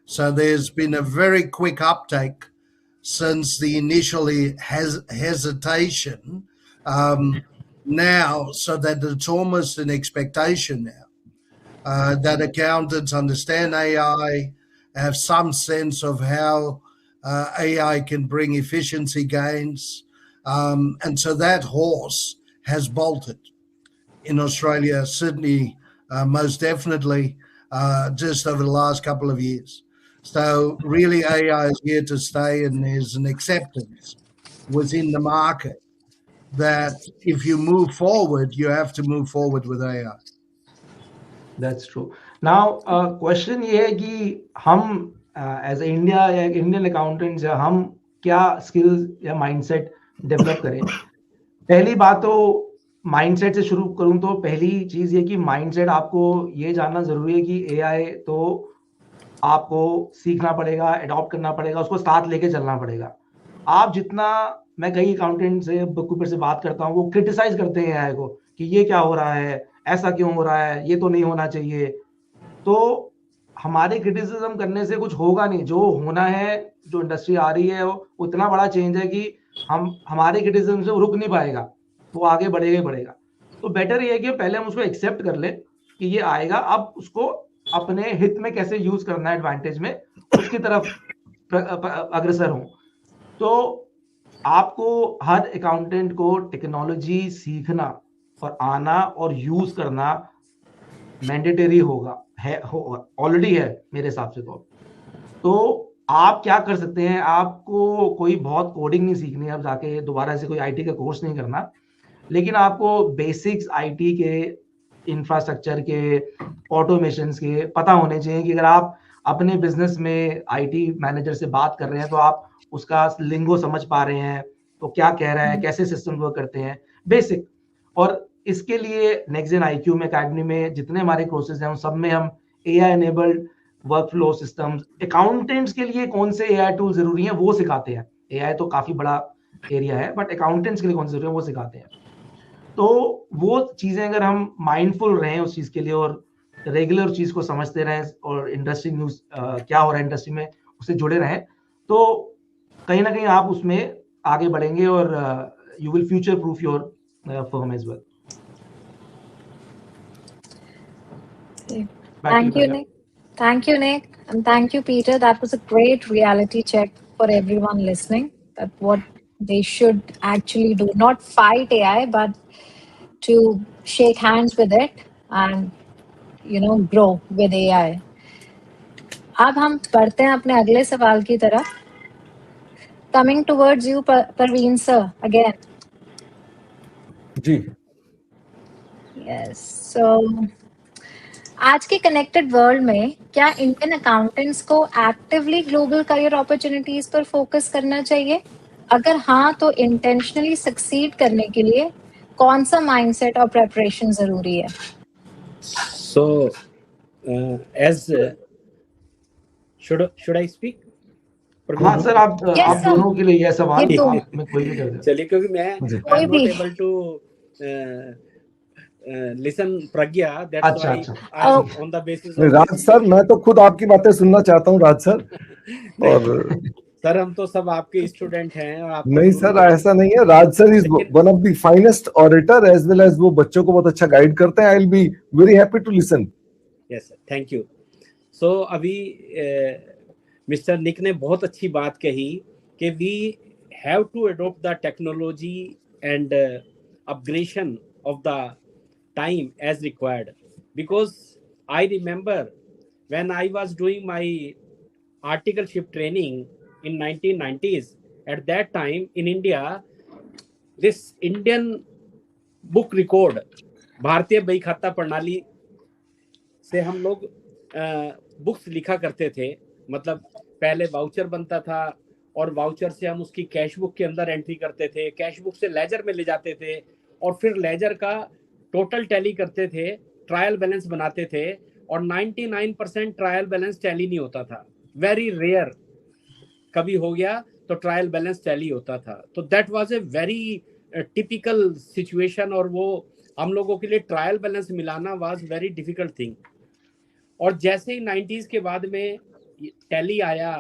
So there's been a very quick uptake since the initial hesitation now, so that it's almost an expectation now that accountants understand AI, have some sense of how AI can bring efficiency gains. And so that horse has bolted in Australia, Sydney, most definitely, just over the last couple of years. So really AI is here to stay, and there's an acceptance within the market that if you move forward, you have to move forward with AI. That's true. Now, question ये है कि हम as a India या Indian accountants या हम क्या skills या mindset develop करें. पहली बात तो mindset से शुरू करूं तो पहली चीज ये कि mindset आपको ये जानना जरूरी है कि AI तो आपको सीखना पड़ेगा, adopt करना पड़ेगा, उसको साथ लेके चलना पड़ेगा. आप जितना, मैं कई अकाउंटेंट से, बुककीपर से बात करता हूँ, वो क्रिटिसाइज करते हैं AI को कि ये क्या हो रहा है, ऐसा क्यों हो रहा है, ये तो नहीं होना चाहिए. तो हमारे क्रिटिसिज्म करने से कुछ होगा नहीं. जो होना है, जो इंडस्ट्री आ रही है, वो उतना बड़ा चेंज है कि हमारे क्रिटिसिज्म से वो रुक नहीं पाएगा, वो आगे बढ़ेगा ही बढ़ेगा. तो बेटर ये है कि पहले हम उसको एक्सेप्ट कर ले कि ये आएगा, अब उसको अपने हित में कैसे यूज करना है, एडवांटेज में, उसकी तरफ अग्रसर हो. तो आपको हर अकाउंटेंट को टेक्नोलॉजी सीखना और आना और यूज करना मैंडेटरी होगा, है, ऑलरेडी है मेरे हिसाब से. तो आप क्या कर सकते हैं, आपको कोई बहुत कोडिंग नहीं सीखनी है, अब जाके दोबारा से कोई आईटी का कोर्स नहीं करना, लेकिन आपको बेसिक्स आईटी के, इंफ्रास्ट्रक्चर के, ऑटोमेशंस के पता होने चाहिए कि अगर आप अपने बिजनेस में आईटी मैनेजर से बात कर रहे हैं तो आप उसका लिंगो समझ पा रहे हैं, तो क्या कह रहा है, कैसे सिस्टम वर्क करते हैं, बेसिक. और इसके लिए नेक्स्ट IQ में, अकेडमी में जितने हमारे कोर्सेज हैं उन सब में हम AI enabled workflow systems, accountants के लिए कौन से AI टूल जरूरी हैं वो सिखाते हैं. AI तो काफी बड़ा एरिया है, बट अकाउंटेंट्स के लिए कौन से जरूरी है वो सिखाते हैं. तो वो चीजें अगर हम माइंडफुल रहें उस चीज के लिए और रेगुलर चीज को समझते रहें और इंडस्ट्री न्यूज क्या हो रहा है इंडस्ट्री में उससे जुड़े रहें, तो कहीं ना कहीं आप उसमें आगे बढ़ेंगे और you will future proof your firm as well. Thank you, Nick. Thank you, Nick. And thank you, Peter. That was a great reality check for everyone listening. That what they should actually do. Not fight AI, but to shake hands with it and, grow with AI. अब हम बढ़ते हैं अपने अगले सवाल की तरफ. Coming towards you, Parveen sir, again. Ji. Yes. So, आज के कनेक्टेड वर्ल्ड में क्या इंडियन अकाउंटेंट्स को एक्टिवली ग्लोबल करियर अपॉर्चुनिटीज पर फोकस करना चाहिए? अगर हाँ, तो इंटेंशनली सक्सीड करने के लिए कौन सा माइंडसेट और प्रिपरेशन जरूरी है? So, as should I speak? हाँ सर, आप दोनों के लिए यह सवाल में कोई भी कर दे. चलिए, क्योंकि मैं I'm not able to listen Pragya, that's why I'm on the basis of Raj sir, मैं तो खुद आपकी बातें सुनना चाहता हूँ राज सर. और सर हम तो सब आपके स्टूडेंट हैं. आप नहीं सर, ऐसा नहीं है. Raj sir is one of the finest auditor as well as वो बच्चों को बहुत अच्छा गाइड करते हैं. I will be very happy to listen. Yes sir, thank you. So अभी मिस्टर निक ने बहुत अच्छी बात कही कि we have to adopt the technology and upgradation of the time as required, because I remember when I was doing my articleship training in 1990s, at that time in India this Indian book record, भारतीय बही खाता प्रणाली से हम लोग books लिखा करते थे. मतलब पहले वाउचर बनता था और वाउचर से हम उसकी कैश बुक के अंदर एंट्री करते थे, कैश बुक से लेजर में ले जाते थे और फिर लेजर का टोटल टैली करते थे, ट्रायल बैलेंस बनाते थे और 99% ट्रायल बैलेंस टैली नहीं होता था. वेरी रेयर कभी हो गया तो ट्रायल बैलेंस टैली होता था. तो that was a very typical situation और वो हम लोगों के लिए ट्रायल बैलेंस मिलाना वाज वेरी डिफिकल्ट थिंग. और जैसे ही 90s के बाद में टैली आया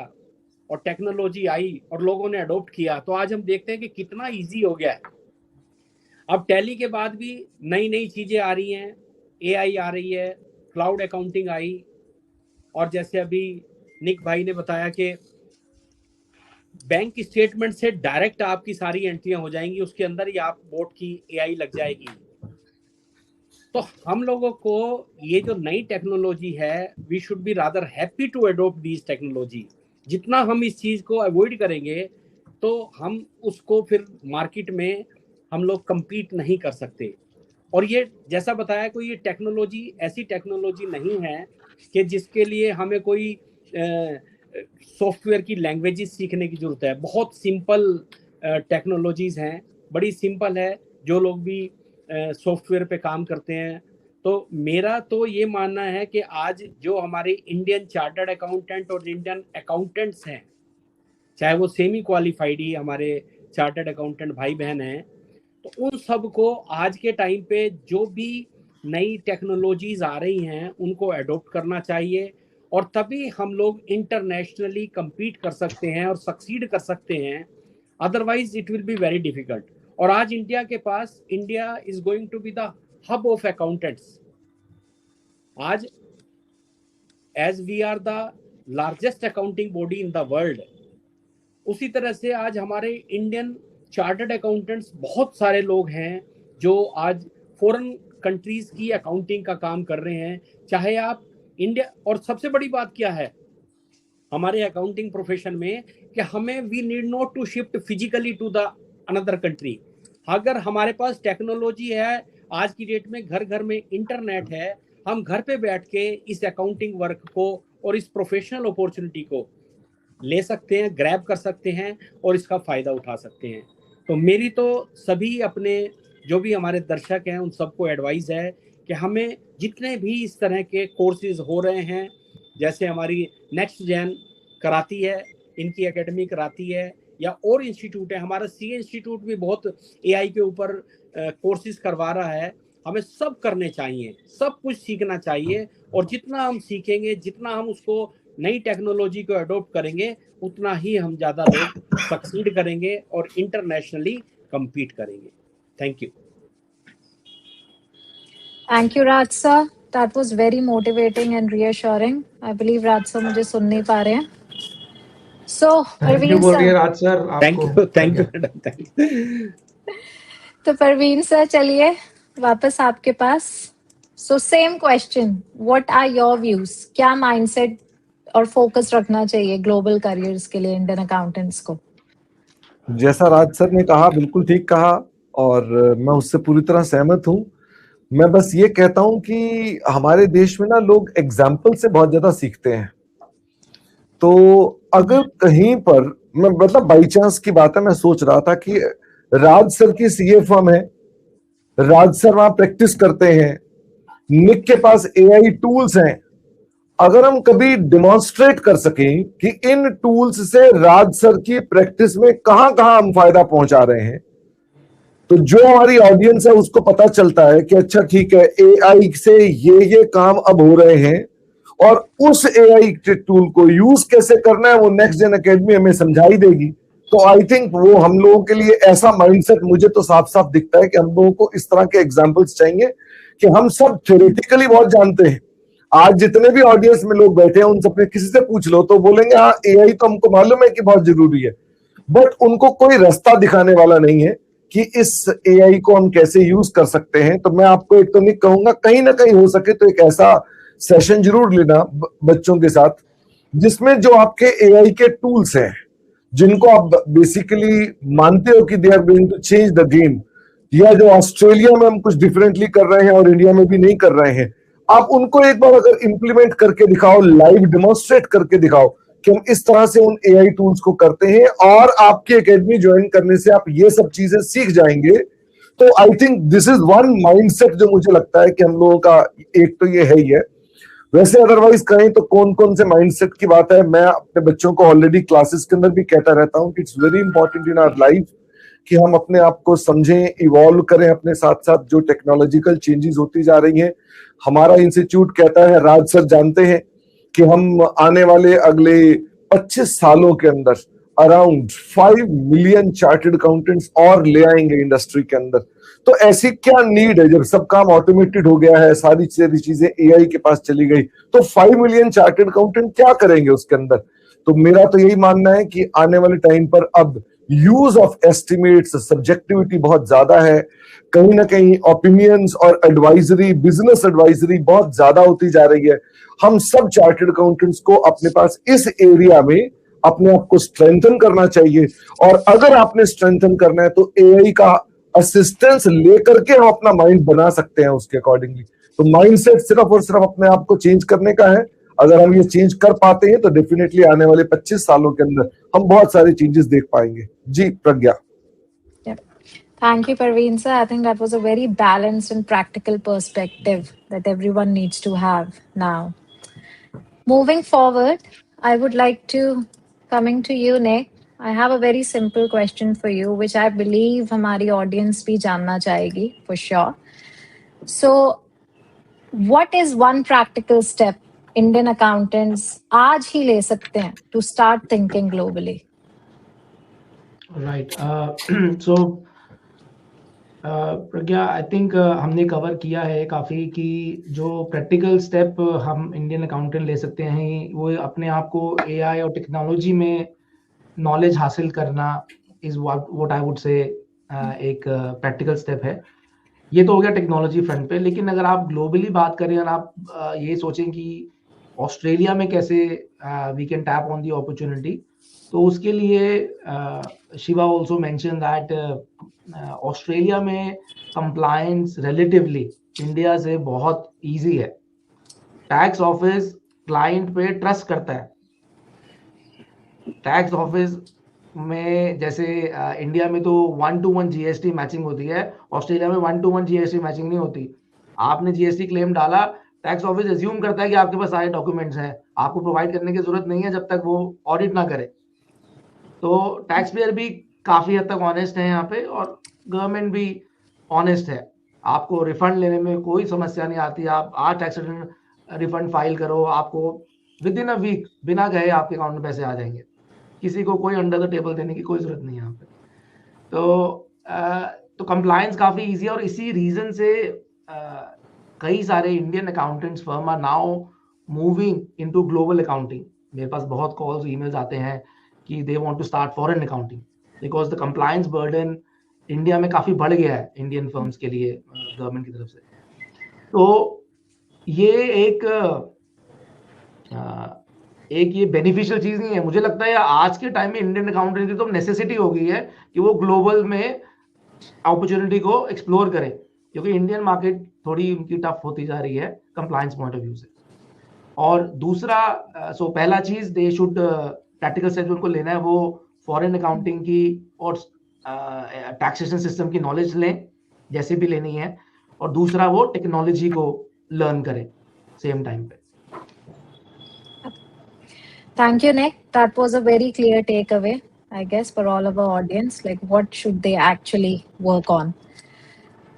और टेक्नोलॉजी आई और लोगों ने अडॉप्ट किया, तो आज हम देखते हैं कि कितना ईजी हो गया है. अब टैली के बाद भी नई नई चीजें आ रही हैं, AI आ रही है, क्लाउड अकाउंटिंग आई, और जैसे अभी निक भाई ने बताया कि बैंक स्टेटमेंट से डायरेक्ट आपकी सारी एंट्रियां हो जाएंगी, उसके अंदर ही आप बोर्ड की AI लग जाएगी. तो हम लोगों को ये जो नई टेक्नोलॉजी है, we should be rather happy to adopt this technology. जितना हम इस चीज को अवॉइड करेंगे तो हम उसको फिर मार्केट में हम लोग compete नहीं कर सकते। और ये जैसा बताया, कोई ये टेक्नोलॉजी ऐसी टेक्नोलॉजी नहीं है कि जिसके लिए हमें कोई सॉफ्टवेयर की लैंग्वेजेस सीखने की जरूरत है। बहुत सिंपल टेक्नोलॉजीज हैं, बड़ी सिंपल है। जो लोग भी सॉफ्टवेयर पे काम करते हैं, तो मेरा तो ये मानना है कि आज जो हमारे इंडियन चार्टर्ड अकाउंटेंट और इंडियन अकाउंटेंट्स हैं, चाहे वो सेमी क्वालिफाइड ही हमारे चार्टर्ड अकाउंटेंट भाई बहन हैं, तो उन सब को आज के टाइम पे जो भी नई टेक्नोलॉजीज आ रही हैं उनको अडॉप्ट करना चाहिए, और तभी हम लोग इंटरनेशनली compete कर सकते हैं और सक्सीड कर सकते हैं। Otherwise it will be very difficult. और आज इंडिया के पास, India is going to be the hub of accountants. आज as we are the largest accounting body in the world, उसी तरह से आज हमारे इंडियन चार्टर्ड अकाउंटेंट्स बहुत सारे लोग हैं जो आज फॉरेन कंट्रीज की अकाउंटिंग का काम कर रहे हैं। चाहे आप इंडिया, और सबसे बड़ी बात क्या है हमारे अकाउंटिंग प्रोफेशन में, कि हमें we need not to shift physically to the another country. अगर हमारे पास टेक्नोलॉजी है, आज की डेट में घर घर में इंटरनेट है, हम घर पे बैठ के इस अकाउंटिंग वर्क को और इस प्रोफेशनल अपॉर्चुनिटी को ले सकते हैं, ग्रैब कर सकते हैं और इसका फायदा उठा सकते हैं। तो मेरी तो सभी अपने जो भी हमारे दर्शक हैं उन सबको एडवाइस है कि हमें जितने भी इस तरह के कोर्सेज हो रहे हैं, जैसे हमारी नेक्स्ट जेन कराती है, इनकी एकेडमी कराती है, या और इंस्टीट्यूट है, हमारा सी इंस्टीट्यूट भी बहुत एआई के ऊपर कोर्सेज करवा रहा है। हमें सब करने चाहिए, सब कुछ सीखना चाहिए, और जितना हम सीखेंगे, जितना हम उसको नई टेक्नोलॉजी को अडॉप्ट करेंगे, उतना ही हम ज़्यादा लोग सक्सीड करेंगे और इंटरनेशनली compete करेंगे। Thank you. Thank you, Raj sir. That was very motivating and reassuring. I believe Raj sir मुझे सुन नहीं पा रहे हैं। So, थैंक यू Parveen बोल रही है sir. राज सर थैंक आपको। You, thank you madam, thank you. तो परवीन सर, चलिए वापस आपके पास। So same question. What are your views? क्या mindset और फोकस रखना चाहिए ग्लोबल करियर्स के लिए इंडियन अकाउंटेंट्स को? जैसा राज सर ने कहा बिल्कुल ठीक कहा, और मैं उससे पूरी तरह सहमत हूं। मैं बस ये कहता हूं कि हमारे देश में ना लोग एग्जाम्पल से बहुत ज्यादा सीखते हैं। तो अगर कहीं पर, मैं मतलब बाई चांस की बात है, मैं सोच रहा था कि राज सर की सीए फर्म है, राज सर वहां प्रैक्टिस करते हैं, निक के पास एआई टूल्स हैं। अगर हम कभी डिमॉन्स्ट्रेट कर सकें कि इन टूल्स से राज सर की प्रैक्टिस में कहां कहां हम फायदा पहुंचा रहे हैं, तो जो हमारी ऑडियंस है उसको पता चलता है कि अच्छा ठीक है, एआई से ये काम अब हो रहे हैं, और उस एआई के टूल को यूज कैसे करना है वो नेक्स्ट जेन एकेडमी हमें समझाई देगी। तो आई थिंक वो हम लोगों के लिए ऐसा माइंडसेट मुझे तो साफ साफ दिखता है कि हम लोगों को इस तरह के एग्जाम्पल्स चाहिए कि हम सब थ्योरेटिकली बहुत जानते हैं। आज जितने भी ऑडियंस में लोग बैठे हैं उन सबने किसी से पूछ लो तो बोलेंगे हाँ एआई तो हमको मालूम है कि बहुत जरूरी है, बट उनको कोई रास्ता दिखाने वाला नहीं है कि इस एआई को हम कैसे यूज कर सकते हैं। तो मैं आपको एक तो नहीं कहूंगा, कहीं ना कहीं हो सके तो एक ऐसा सेशन जरूर लेना बच्चों के साथ जिसमें जो आपके एआई के टूल्स हैं, जिनको आप बेसिकली मानते हो कि they are going to change the game, या जो ऑस्ट्रेलिया में हम कुछ डिफरेंटली कर रहे हैं और इंडिया में भी नहीं कर रहे हैं, आप उनको एक बार अगर इंप्लीमेंट करके दिखाओ, लाइव डेमोन्स्ट्रेट करके दिखाओ कि हम इस तरह से उन एआई टूल्स को करते हैं, और आपकी एकेडमी ज्वाइन करने से आप ये सब चीजें सीख जाएंगे। तो I think this is one mindset जो मुझे लगता है कि हम लोगों का एक तो ये है ही है। वैसे अदरवाइज कहें तो कौन कौन से माइंडसेट की बात है, मैं अपने बच्चों को ऑलरेडी क्लासेस के अंदर भी कहता रहता हूं कि it's very important in our life कि हम अपने आप को समझें, इवॉल्व करें अपने साथ साथ जो टेक्नोलॉजिकल चेंजेस होती जा रही हैं। हमारा इंस्टीट्यूट कहता है, राज सर जानते हैं कि हम आने वाले अगले 25 सालों के अंदर अराउंड 5 मिलियन चार्टर्ड अकाउंटेंट्स और ले आएंगे इंडस्ट्री के अंदर। तो ऐसी क्या नीड है, जब सब काम ऑटोमेटेड हो गया है, सारी चीजें एआई के पास चली गई, तो 5 मिलियन चार्टर्ड अकाउंटेंट क्या करेंगे उसके अंदर। तो मेरा तो यही मानना है कि आने वाले टाइम पर अब यूज ऑफ एस्टिमेट्स, सब्जेक्टिविटी बहुत ज्यादा है, कहीं ना कहीं ओपिनियंस और एडवाइजरी, बिजनेस एडवाइजरी बहुत ज्यादा होती जा रही है। हम सब चार्टर्ड अकाउंटेंट्स को अपने पास इस एरिया में अपने आप को स्ट्रेंथन करना चाहिए, और अगर आपने स्ट्रेंथन करना है तो एआई का असिस्टेंस लेकर के हम अपना माइंड बना सकते हैं उसके अकॉर्डिंगली। तो माइंडसेट सिर्फ और सिर्फ अपने आप को चेंज करने का है। अगर हम ये चेंज कर पाते हैं तो डेफिनेटली आने वाले 25 सालों के अंदर हम बहुत सारी चेंजेस देख पाएंगे। जी प्रज्ञा। Thank you, Parveen sir. I think that was a very balanced and practical perspective that everyone needs to have now. Moving forward, I would like to coming to you, Nick. I have a very simple question for you, which I believe हमारी audience भी जानना चाहेगी for sure. So, what is one practical step Indian accountants आज ही ले सकते हैं to start thinking globally? Right. So Pragya, I think हमने cover किया है काफ़ी कि जो प्रैक्टिकल स्टेप हम इंडियन अकाउंटेंट ले सकते हैं वो अपने आप को एआई और टेक्नोलॉजी में नॉलेज हासिल करना is what I would say एक प्रैक्टिकल स्टेप है। ये तो हो गया टेक्नोलॉजी फ्रंट पे, लेकिन अगर आप ग्लोबली बात करें और आप ये सोचें कि ऑस्ट्रेलिया में कैसे we can tap on the opportunity, तो उसके लिए Shiva also mention that Australia में कंप्लायंस रिलेटिवली इंडिया से बहुत इजी है। टैक्स ऑफिस क्लाइंट पे ट्रस्ट करता है। टैक्स ऑफिस में जैसे इंडिया में तो 1-to-1 जीएसटी मैचिंग होती है, ऑस्ट्रेलिया में 1-to-1 जीएसटी मैचिंग नहीं होती। आपने जीएसटी क्लेम डाला, टैक्स ऑफिस एज्यूम करता है कि आपके पास सारे डॉक्यूमेंट्स हैं, आपको प्रोवाइड करने की जरूरत नहीं है जब तक वो ऑडिट ना करे। तो टैक्स पेयर भी काफी हद तक ऑनेस्ट है यहाँ पे, और गवर्नमेंट भी ऑनेस्ट है। आपको रिफंड लेने में कोई समस्या नहीं आती। आप आज टैक्स रिफंड फाइल करो, आपको विद इन अ वीक बिना गए आपके अकाउंट में पैसे आ जाएंगे। किसी को कोई अंडर द टेबल देने की कोई जरूरत नहीं है यहाँ पे। तो कंप्लायंस काफी इजी है, और इसी रीजन से कई सारे Indian accountants firm are now moving into global accounting. मेरे पास बहुत कॉल्स ईमेल्स आते हैं कि they want to start foreign accounting because the compliance burden India में काफी बढ़ गया है इंडियन फर्म्स के लिए गवर्नमेंट की तरफ से। तो ये एक ये बेनिफिशियल चीज नहीं है। मुझे लगता है आज के टाइम में इंडियन अकाउंटेंट की तो नेसेसिटी हो गई है कि वो ग्लोबल में अपॉर्चुनिटी को एक्सप्लोर करें, क्योंकि इंडियन मार्केट थोड़ी उनकी टफ होती जा रही है कंप्लायंस पॉइंट ऑफ व्यू से। और दूसरा, पहला चीज दे शुड प्रैक्टिकल स्टेप उनको लेना है वो फॉरेन अकाउंटिंग की और टैक्सेशन सिस्टम की नॉलेज लें जैसे भी लेनी है, और दूसरा वो टेक्नोलॉजी को लर्न करें सेम टाइम पे। Thank you, Nick. That was a very clear takeaway, I guess, for all of our audience. Like, what should they actually work on?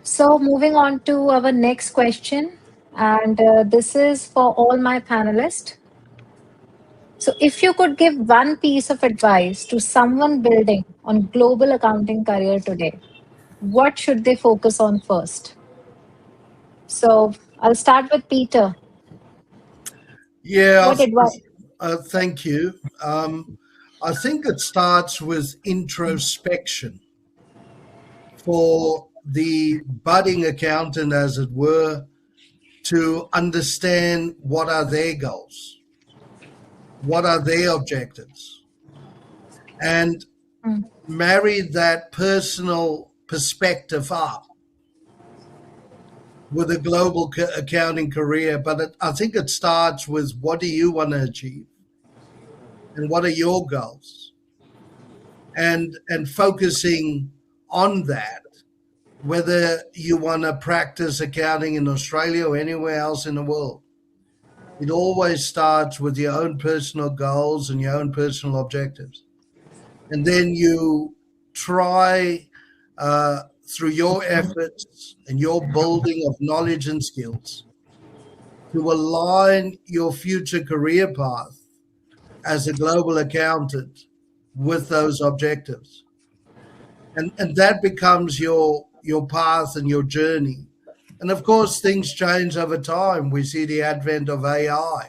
So, moving on to our next question, and this is for all my panelists. So, if you could give one piece of advice to someone building on global accounting career today, what should they focus on first? So, I'll start with Peter. Yeah. What advice? Thank you. I think it starts with introspection for the budding accountant, as it were, to understand what are their goals, what are their objectives, and marry that personal perspective up with a global accounting career. But I think it starts with what do you want to achieve? And what are your goals? And focusing on that, whether you want to practice accounting in Australia or anywhere else in the world. It always starts with your own personal goals and your own personal objectives. And then you try through your efforts and your building of knowledge and skills to align your future career path as a global accountant with those objectives. And that becomes your path and your journey. And of course, things change over time. We see the advent of AI.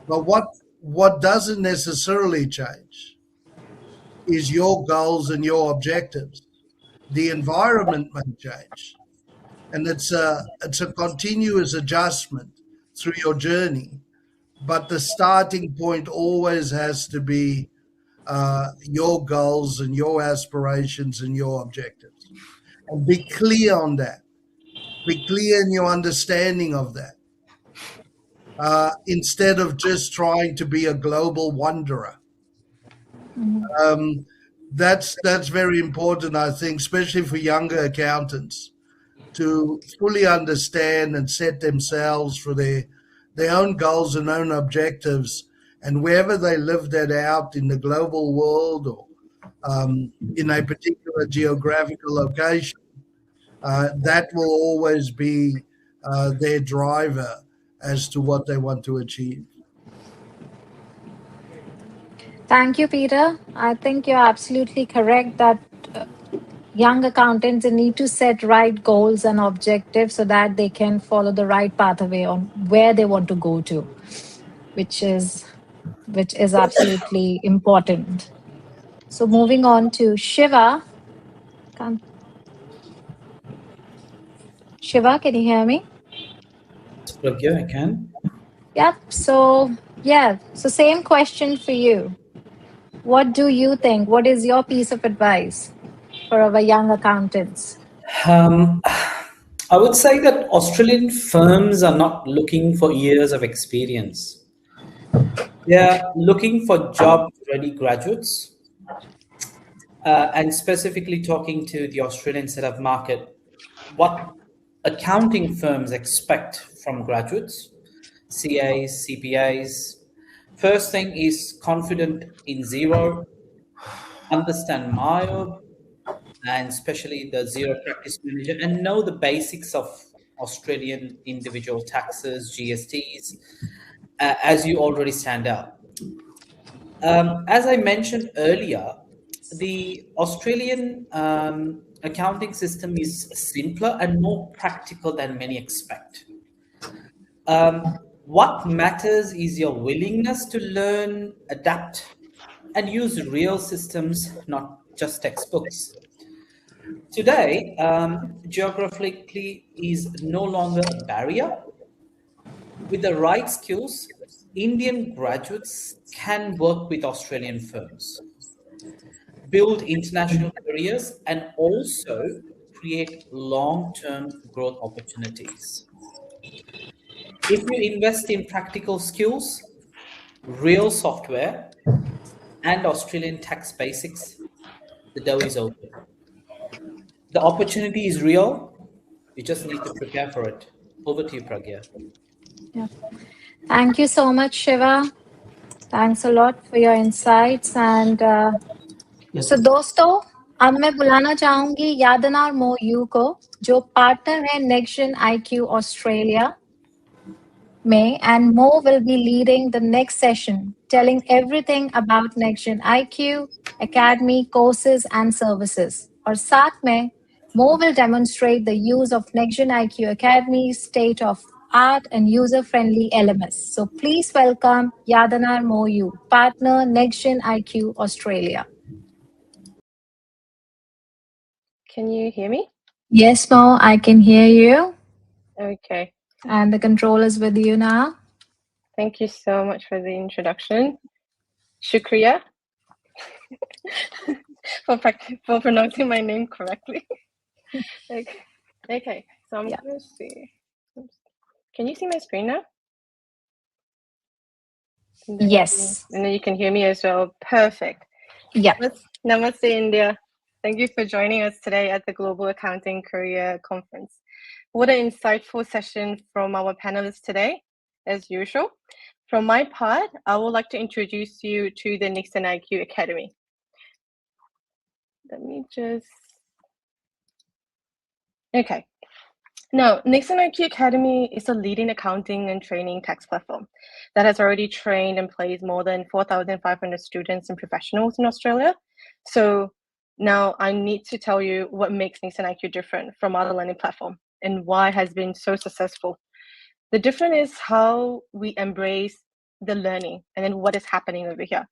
But what doesn't necessarily change is your goals and your objectives. The environment may change, and it's a continuous adjustment through your journey. But the starting point always has to be your goals and your aspirations and your objectives, and be clear on that. Be clear in your understanding of that. Instead of just trying to be a global wanderer. That's very important, I think, especially for younger accountants, to fully understand and set themselves for their own goals and own objectives, and wherever they live that out in the global world or in a particular geographical location, that will always be their driver as to what they want to achieve. Thank you, Peter. I think you're absolutely correct that young accountants, they need to set right goals and objectives so that they can follow the right pathway on where they want to go to, which is absolutely important. So moving on to Shiva. Shiva, can you hear me? Yeah, I can. Yep. So same question for you. What do you think? What is your piece of advice for our young accountants? I would say that Australian firms are not looking for years of experience. They are looking for job-ready graduates. And specifically talking to the Australian setup market, what accounting firms expect from graduates, CAs, CPAs. First thing is confident in Xero, understand MYOB, and especially the Xero Practice Manager, and know the basics of Australian individual taxes, GSTs, as you already stand out. As I mentioned earlier, the Australian accounting system is simpler and more practical than many expect. What matters is your willingness to learn, adapt, and use real systems, not just textbooks. Today, geographically is no longer a barrier. With the right skills, Indian graduates can work with Australian firms, build international careers, and also create long-term growth opportunities. If you invest in practical skills, real software, and Australian tax basics, the door is open. The opportunity is real. You just need to prepare for it. Over to you, Pragya. Yeah. Thank you so much, Shiva. Thanks a lot for your insights. And so दोस्तों, अब मैं बुलाना चाहूंगी यादना और मोयू को, जो partner है नेक्शन IQ Australia में, and Mo will be leading the next session, telling everything about Nexion IQ, Academy, courses and services. और साथ में Mo will demonstrate the use of Nexion IQ Academy's state of art and user-friendly LMS. So please welcome Yadanar Moyu, partner Nexion IQ Australia. Can you hear me? Yes, Mo, I can hear you. Okay. And the control is with you now. Thank you so much for the introduction. Shukriya for pronouncing my name correctly. Okay, so I'm going to see. Can you see my screen now? Yes. And then you can hear me as well. Perfect. Yeah. Namaste, India. Thank you for joining us today at the Global Accounting Career Conference. What an insightful session from our panelists today, as usual. From my part, I would like to introduce you to the Nexion IQ Academy. Let me just... Okay. Now, Nexion IQ Academy is a leading accounting and training tax platform that has already trained and placed more than 4,500 students and professionals in Australia. So now I need to tell you what makes Nexion IQ different from other learning platforms and why it has been so successful. The difference is how we embrace the learning and then what is happening over here.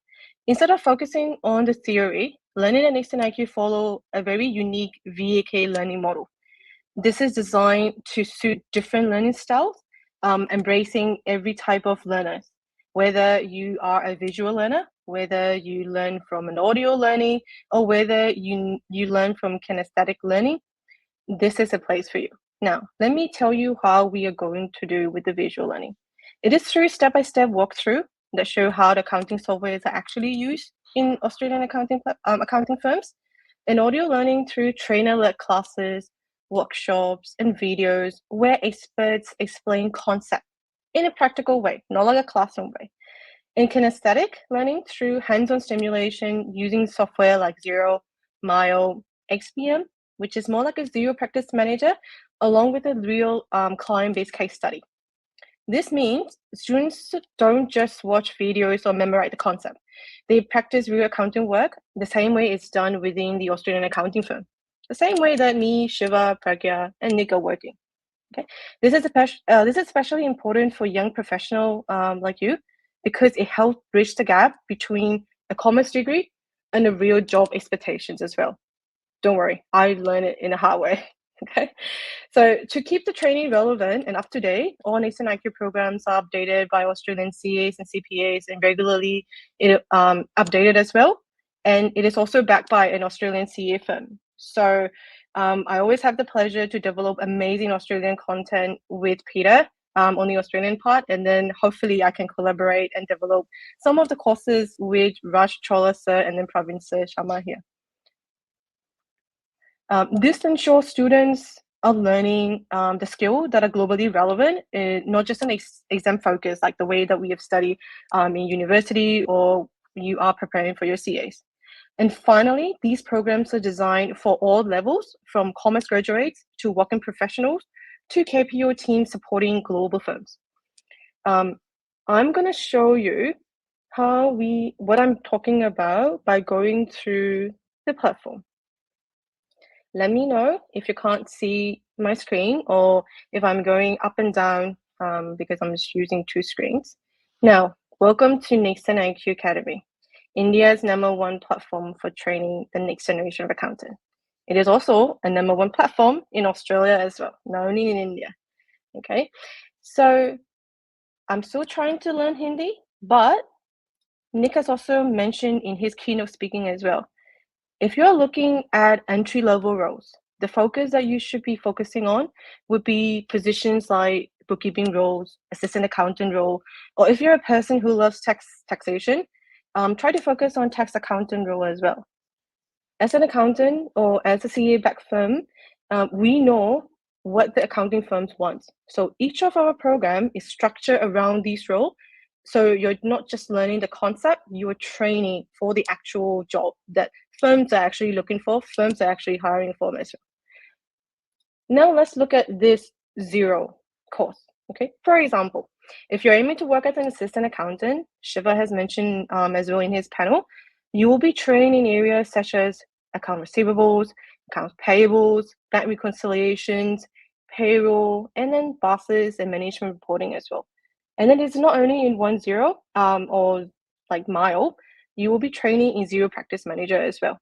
Instead of focusing on the theory, learning at Nixon IQ follow a very unique VAK learning model. This is designed to suit different learning styles, embracing every type of learners, whether you are a visual learner, whether you learn from an audio learning, or whether you learn from kinesthetic learning. This is a place for you. Now, let me tell you how we are going to do with the visual learning. It is through step-by-step walkthrough that show how the accounting softwares are actually used in Australian accounting firms, and audio learning through trainer-led classes, workshops, and videos where experts explain concepts in a practical way, not like a classroom way. In kinesthetic learning through hands-on stimulation using software like Xero, Myo, XPM, which is more like a Xero practice manager, along with a real client-based case study. This means students don't just watch videos or memorize the concept. They practice real accounting work the same way it's done within the Australian accounting firm, the same way that me, Shiva, Pragya, and Nick are working. Okay, this is especially important for young professionals like you, because it helps bridge the gap between a commerce degree and the real job expectations as well. Don't worry, I learned it in a hard way. Okay, so to keep the training relevant and up to date, all Nixon IQ programs are updated by Australian CAs and CPAs and regularly updated as well. And it is also backed by an Australian CA firm. So I always have the pleasure to develop amazing Australian content with Peter on the Australian part, and then hopefully I can collaborate and develop some of the courses with Raj Chola sir and then Praveen sir Sharma here. This ensures students are learning the skill that are globally relevant, not just an exam focus like the way that we have studied in university or you are preparing for your CAs. And finally, these programs are designed for all levels, from commerce graduates to working professionals to KPO teams supporting global firms. I'm going to show you what I'm talking about by going through the platform. Let me know if you can't see my screen or if I'm going up and down because I'm just using two screens. Now, welcome to Nixon IQ Academy, India's #1 platform for training the next generation of accountant. It is also a #1 platform in Australia as well, not only in India. Okay, so I'm still trying to learn Hindi, but Nick has also mentioned in his keynote speaking as well, if you're looking at entry-level roles, the focus that you should be focusing on would be positions like bookkeeping roles, assistant accountant role, or if you're a person who loves taxation, try to focus on tax accountant role as well. As an accountant or as a CA-backed firm, we know what the accounting firms want. So each of our program is structured around these roles. So you're not just learning the concept, you're training for the actual job that firms are actually looking for, firms are actually hiring for as well. Now let's look at this Xero course. Okay, for example, if you're aiming to work as an assistant accountant, Shiva has mentioned as well in his panel, you will be trained in areas such as account receivables, accounts payables, bank reconciliations, payroll, and then bosses and management reporting as well. And then it's not only in Xero or like Myo, you will be training in Xero Practice Manager as well.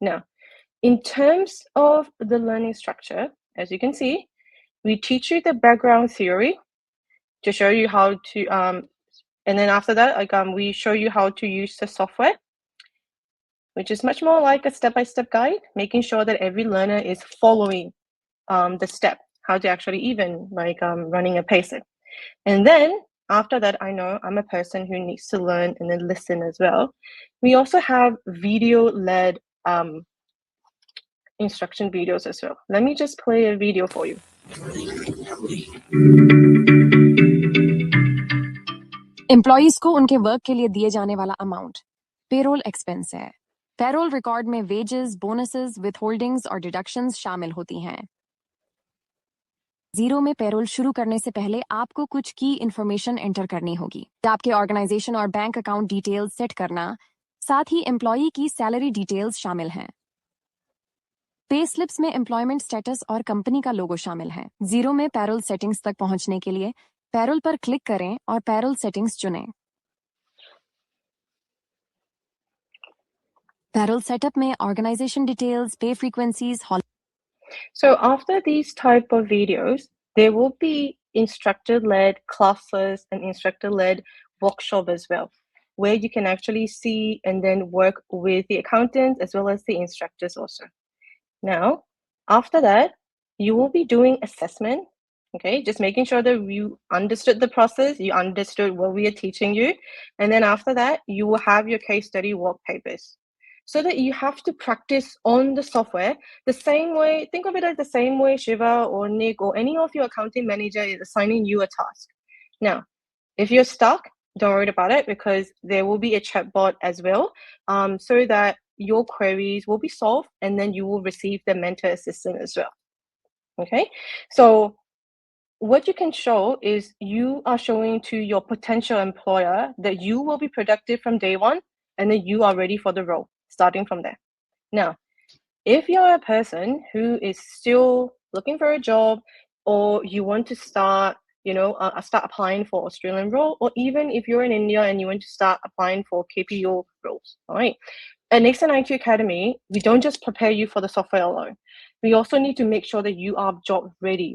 Now, in terms of the learning structure, as you can see, we teach you the background theory to show you how to, and then after that, we show you how to use the software, which is much more like a step-by-step guide, making sure that every learner is following the step, how to actually even running a payslip. And then after that, I know I'm a person who needs to learn and then listen as well. We also have video-led instruction videos as well. Let me just play a video for you. Employees को उनके work के लिए दिए जाने वाला amount payroll expense है। Payroll record में wages, bonuses, विथहोल्डिंग्स और डिडक्शंस शामिल होती हैं। जीरो में पेरोल शुरू करने से पहले आपको कुछ की इंफॉर्मेशन एंटर करनी होगी। आपके ऑर्गेनाइजेशन और बैंक अकाउंट डिटेल्स सेट करना, साथ ही एम्प्लॉई की सैलरी डिटेल्स शामिल हैं। पे स्लिप्स में एम्प्लॉयमेंट स्टेटस और कंपनी का लोगो शामिल है। जीरो में पेरोल सेटिंग्स तक पहुंचने के लिए पेरोल पर क्लिक करें और पेरोल सेटिंग्स चुनें। That'll set up my organization details, pay frequencies, So after these type of videos, there will be instructor-led classes and instructor-led workshop as well, where you can actually see and then work with the accountants as well as the instructors also. Now, after that, you will be doing assessment, okay? Just making sure that you understood the process, you understood what we are teaching you. And then after that, you will have your case study work papers. So that you have to practice on the software the same way, think of it as the same way Shiva or Nick or any of your accounting manager is assigning you a task. Now, if you're stuck, don't worry about it because there will be a chatbot as well, so that your queries will be solved and then you will receive the mentor assistant as well. Okay, so what you can show is you are showing to your potential employer that you will be productive from day one and that you are ready for the role, starting from there. Now, if you're a person who is still looking for a job or you want to start, start applying for Australian role, or even if you're in India and you want to start applying for KPO roles, all right? At Nixon IQ Academy, we don't just prepare you for the software alone. We also need to make sure that you are job ready.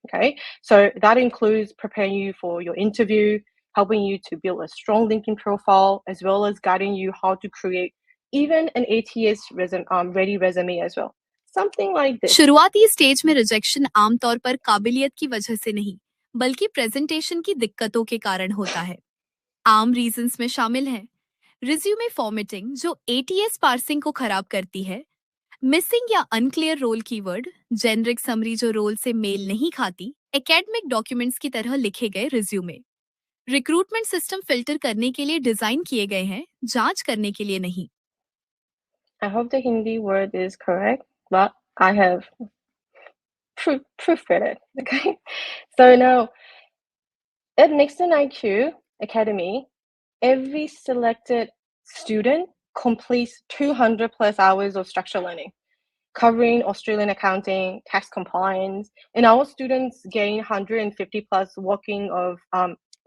Okay, so that includes preparing you for your interview, helping you to build a strong LinkedIn profile, as well as guiding you how to create even an ATS ready resume as well. Something like this. शुरुआती stage में rejection आमतौर पर काबिलियत की वजह से नहीं, बल्कि प्रेजेंटेशन की दिक्कतों के कारण होता है। आम रीजंस में शामिल हैं रिज्यूमे फॉर्मेटिंग जो ATS पार्सिंग को खराब करती है, मिसिंग या unclear role keyword, generic summary जो रोल से मेल नहीं खाती, एकेडमिक डॉक्यूमेंट्स की तरह लिखे गए रिज्यूमे। रिक्रूटमेंट सिस्टम फिल्टर करने के लिए डिजाइन किए गए हैं, जांच करने के लिए नहीं। I hope the Hindi word is correct, but I have proofread it. Okay, so now at Nixon IQ Academy, every selected student completes 200 plus hours of structured learning, covering Australian accounting, tax compliance, and our students gain 150 plus working of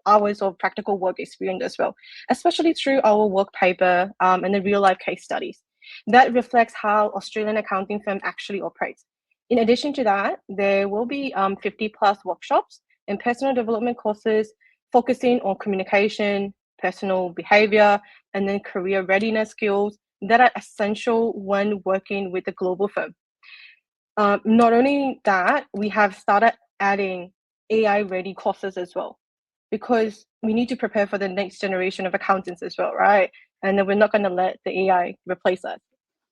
hours of practical work experience as well, especially through our work paper and the real life case studies. That reflects how Australian accounting firm actually operates. In addition to that, there will be 50 plus workshops and personal development courses focusing on communication, personal behavior, and then career readiness skills that are essential when working with a global firm. Not only that, we have started adding AI ready courses as well, because we need to prepare for the next generation of accountants as well, right? And then we're not going to let the AI replace us.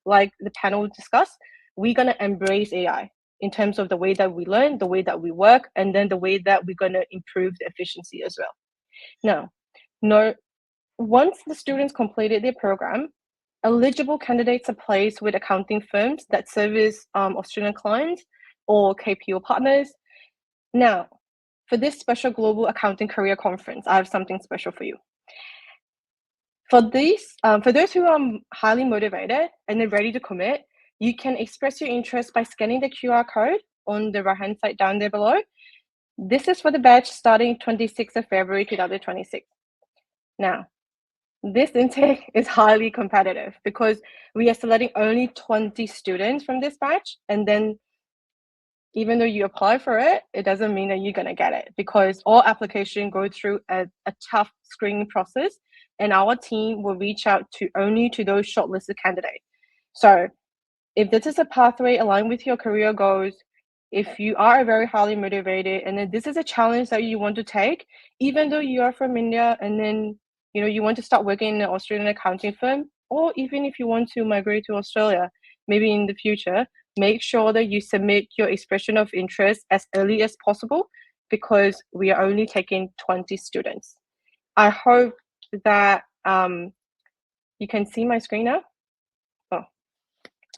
Like the panel discussed, we're going to embrace AI in terms of the way that we learn, the way that we work, and then the way that we're going to improve the efficiency as well. Now, once the students completed their program, eligible candidates are placed with accounting firms that service Australian clients or KPO partners. Now, for this special Global Accounting Career Conference, I have something special for you. For those who are highly motivated and they're ready to commit, you can express your interest by scanning the QR code on the right-hand side down there below. This is for the batch starting 26th of February 2026. Now, this intake is highly competitive because we are selecting only 20 students from this batch, and then even though you apply for it, it doesn't mean that you're going to get it, because all applications go through a tough screening process, and our team will reach out only to those shortlisted candidates. So if this is a pathway aligned with your career goals, if you are very highly motivated and then this is a challenge that you want to take, even though you are from India and then you want to start working in an Australian accounting firm, or even if you want to migrate to Australia, maybe in the future, make sure that you submit your expression of interest as early as possible, because we are only taking 20 students. I hope that you can see my screen now.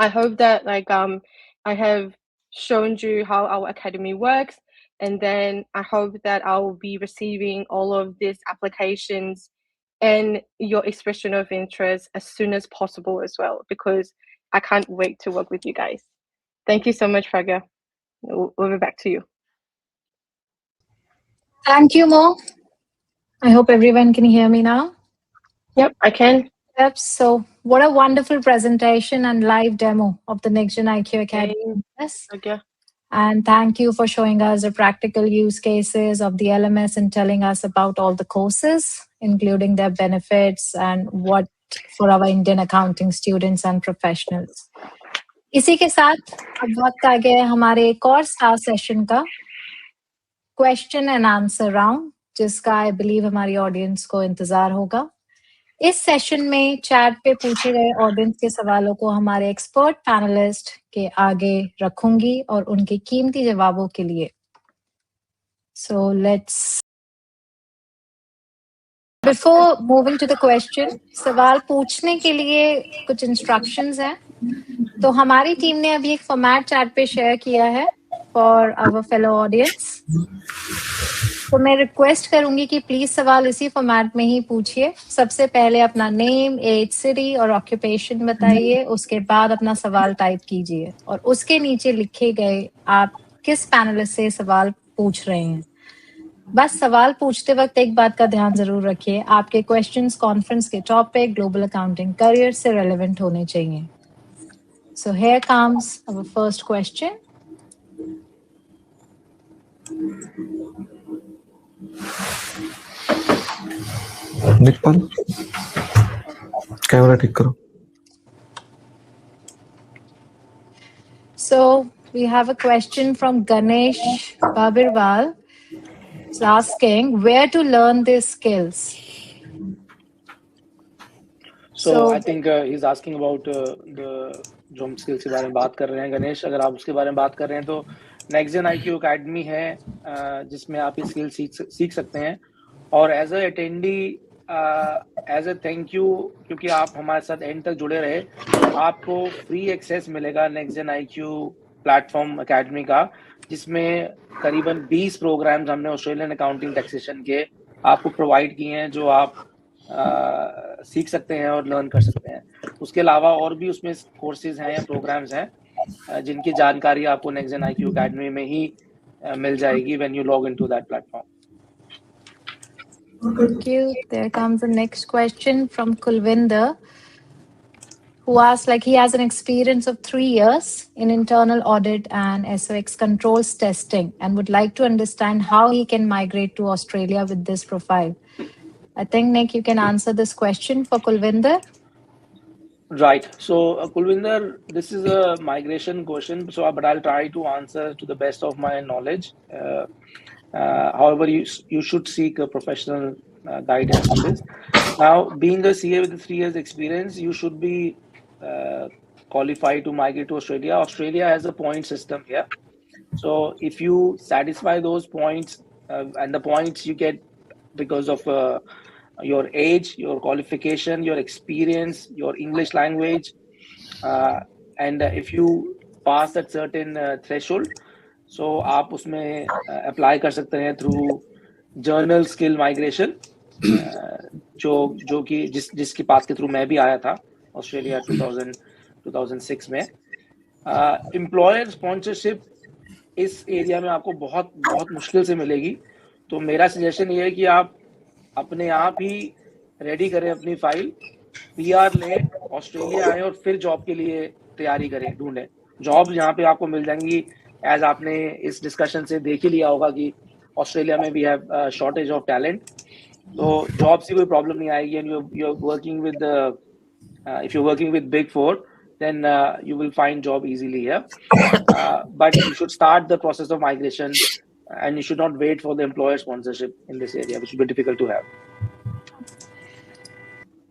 I hope that I have shown you how our academy works, and then I hope that I will be receiving all of these applications and your expression of interest as soon as possible as well, because I can't wait to work with you guys. Thank you so much, Pragya. We'll be back to you. Thank you, Mo. I hope everyone can hear me now. Yep, I can. Yep. So What a wonderful presentation and live demo of the Next Gen IQ Academy. Yes. Okay. And thank you for showing us the practical use cases of the LMS and telling us about all the courses, including their benefits and what for our Indian accounting students and professionals. इसी के साथ अब वक्त आ गया है हमारे एक और स्टार सेशन का क्वेश्चन एंड आंसर राउंड, जिसका आई बिलीव हमारी ऑडियंस को इंतजार होगा। इस सेशन में चैट पे पूछे गए ऑडियंस के सवालों को हमारे एक्सपर्ट पैनलिस्ट के आगे रखूंगी और उनके कीमती जवाबों के लिए so let's before moving to the question, सवाल पूछने के लिए कुछ इंस्ट्रक्शंस हैं। तो हमारी टीम ने अभी एक फॉर्मेट चैट पे शेयर किया है फॉर आवर फेलो ऑडियंस। तो मैं रिक्वेस्ट करूंगी कि प्लीज सवाल इसी फॉर्मेट में ही पूछिए। सबसे पहले अपना नेम, एज, सिटी और ऑक्यूपेशन बताइए, उसके बाद अपना सवाल टाइप कीजिए और उसके नीचे लिखे गए आप किस पैनलिस्ट से सवाल पूछ रहे हैं। बस सवाल पूछते वक्त एक बात का ध्यान जरूर रखिए, आपके क्वेश्चंस कॉन्फ्रेंस के टॉपिक ग्लोबल अकाउंटिंग करियर से रेलेवेंट होने चाहिए। So here comes our first question. Nikpal, camera ठीक करो। So we have a question from Ganesh Babirwal. He's asking where to learn these skills. So I think he's asking about the जो हम skills के बारे में बात कर रहे हैं। गणेश, अगर आप उसके बारे में बात कर रहे हैं तो नेक्स्ट जेन IQ अकेडमी है जिसमें आप ये स्किल सीख सकते हैं। और as a attendee, as a thank you, क्योंकि आप हमारे साथ एंड तक जुड़े रहे, आपको फ्री एक्सेस मिलेगा Next Gen IQ platform academy का, जिसमें करीबन 20 प्रोग्राम्स हमने ऑस्ट्रेलियन अकाउंटिंग टैक्सेशन के आपको प्रोवाइड किए हैं, जो आप सीख सकते हैं और लर्न कर सकते हैं। उसके अलावा और भी उसमें कोर्सेज हैं या प्रोग्राम्स हैं जिनकी जानकारी आपको नेक्स्ट जेन IQ अकेडमी में ही मिल जाएगी when you log into that platform. Thank you. There comes the next question from Kulvinder, who asks, like, he has an experience of 3 years in internal audit and SOX controls testing and would like to understand how he can migrate to Australia with this profile. I think, Nick, you can answer this question for Kulvinder. Right. So, Kulvinder, this is a migration question, but I'll try to answer to the best of my knowledge. However, you should seek a professional guidance on this. Now, being a CA with 3 years experience, you should be qualified to migrate to Australia. Australia has a point system here. So, if you satisfy those points, and the points you get because of your age, your qualification, your experience, your English language, and if you pass that certain threshold, so आप उसमें apply कर सकते हैं through journal skill migration, जो कि जिसके पास के through मैं भी आया था ऑस्ट्रेलिया 2006 में। एम्प्लॉयर स्पॉन्सरशिप इस एरिया में आपको बहुत बहुत मुश्किल से मिलेगी। तो मेरा सजेशन ये है कि आप अपने आप ही रेडी करें अपनी फाइल, PR लें, ऑस्ट्रेलिया आए और फिर जॉब के लिए तैयारी करें, ढूंढें। जॉब यहाँ पे आपको मिल जाएंगी, एज आपने इस डिस्कशन से देख ही लिया होगा कि ऑस्ट्रेलिया में we have shortage of talent. तो जॉब से कोई प्रॉब्लम नहीं आएगी। And you are working with if you're working with Big Four, then you will find job easily here. But you should start the process of migration, and you should not wait for the employer sponsorship in this area, which will be difficult to have.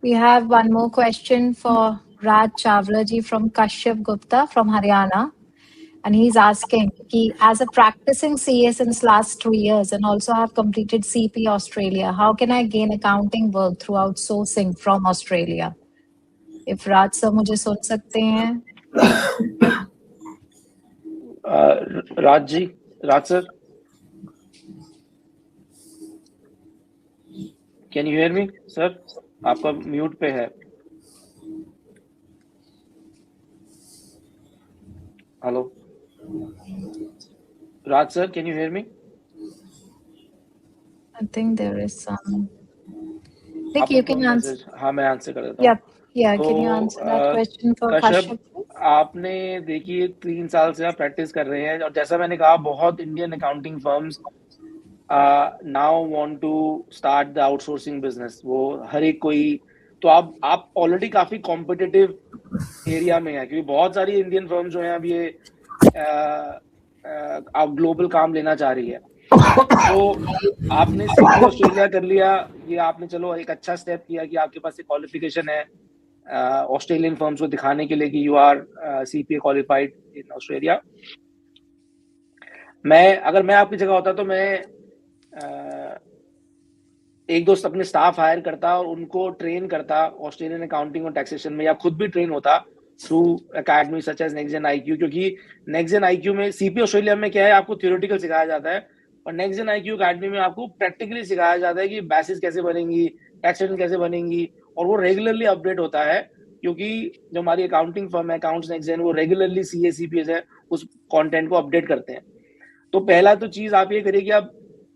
We have one more question for Raj Chawla ji from Kashyap Gupta from Haryana. And he's asking, as a practicing CA since last 2 years and also have completed CP Australia, how can I gain accounting work through outsourcing from Australia? If Raj sir मुझे सुन सकते हैं? Raj sir, can you hear me, sir? आपका mute पे है। Hello Raj sir, can you hear me? I think there is some. Nick, you can answer. हाँ, मैं answer कर देता हूँ। Yeah, can you तो answer that question for Kashyap, Kashyap, please? आपने देखिए 3 साल से आप प्रैक्टिस कर रहे हैं और जैसा मैंने कहा बहुत Indian accounting firms now want to start the outsourcing business. वो हर एक कोई, तो आप ऑलरेडी काफी कॉम्पिटिटिव एरिया में है, क्योंकि बहुत सारी इंडियन फर्म्स जो हैं अब ये आप ग्लोबल काम लेना चाह रही है। तो आपने सीपी ऑस्ट्रेलिया कर लिया, ये आपने चलो एक अच्छा स्टेप किया कि आपके पास एक क्वालिफिकेशन है ऑस्ट्रेलियन फर्म्स को दिखाने के लिए कि you are CPA qualified in Australia. अगर मैं आपकी जगह होता तो मैं एक दो अपने स्टाफ हायर करता और उनको ट्रेन करता ऑस्ट्रेलियन अकाउंटिंग और टैक्सेशन में, या खुद भी ट्रेन होता through academy such as Next जेन आईक्यू। क्योंकि नेक्स्ट जेन आईक्यू में सीपी ऑस्ट्रेलिया में क्या है, आपको थ्योरेटिकल सिखाया जाता है, और नेक्स्ट जेन आईक्यू अकेडमी में आपको प्रैक्टिकली सिखाया जाता है कि बेसिस कैसे बनेंगी, टैक्सेशन कैसे बनेंगी, और वो रेगुलरली अपडेट होता है। क्योंकि जो हमारी अकाउंटिंग फर्म है अकाउंट्स नेक्स्ट जेन, वो रेगुलरली सीए सीपीएस है उस कंटेंट को अपडेट करते हैं। तो पहला तो चीज आप ये करिए कि आप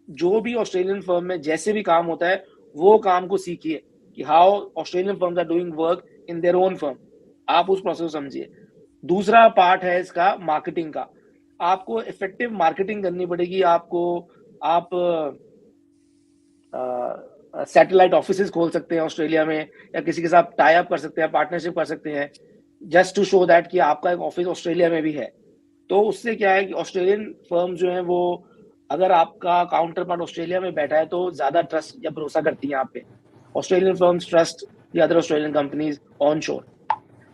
जो भी ऑस्ट्रेलियन फर्म में जैसे भी काम होता है वो काम को सीखिए कि how Australian firms are doing work in their own firm, आप उस प्रोसेस को समझिए। दूसरा पार्ट है इसका मार्केटिंग का, आपको इफेक्टिव मार्केटिंग करनी पड़ेगी। आप सैटेलाइट ऑफिसेज खोल सकते हैं ऑस्ट्रेलिया में, या किसी के साथ टाई अप कर सकते हैं, पार्टनरशिप कर सकते हैं, जस्ट टू शो दैट कि आपका एक ऑफिस ऑस्ट्रेलिया में भी है। तो उससे क्या है कि ऑस्ट्रेलियन फर्म जो है वो, अगर आपका काउंटर पार्ट ऑस्ट्रेलिया में बैठा है तो ज्यादा ट्रस्ट या भरोसा करती हैं आप पे। Australian firms trust the other Australian companies on शोर।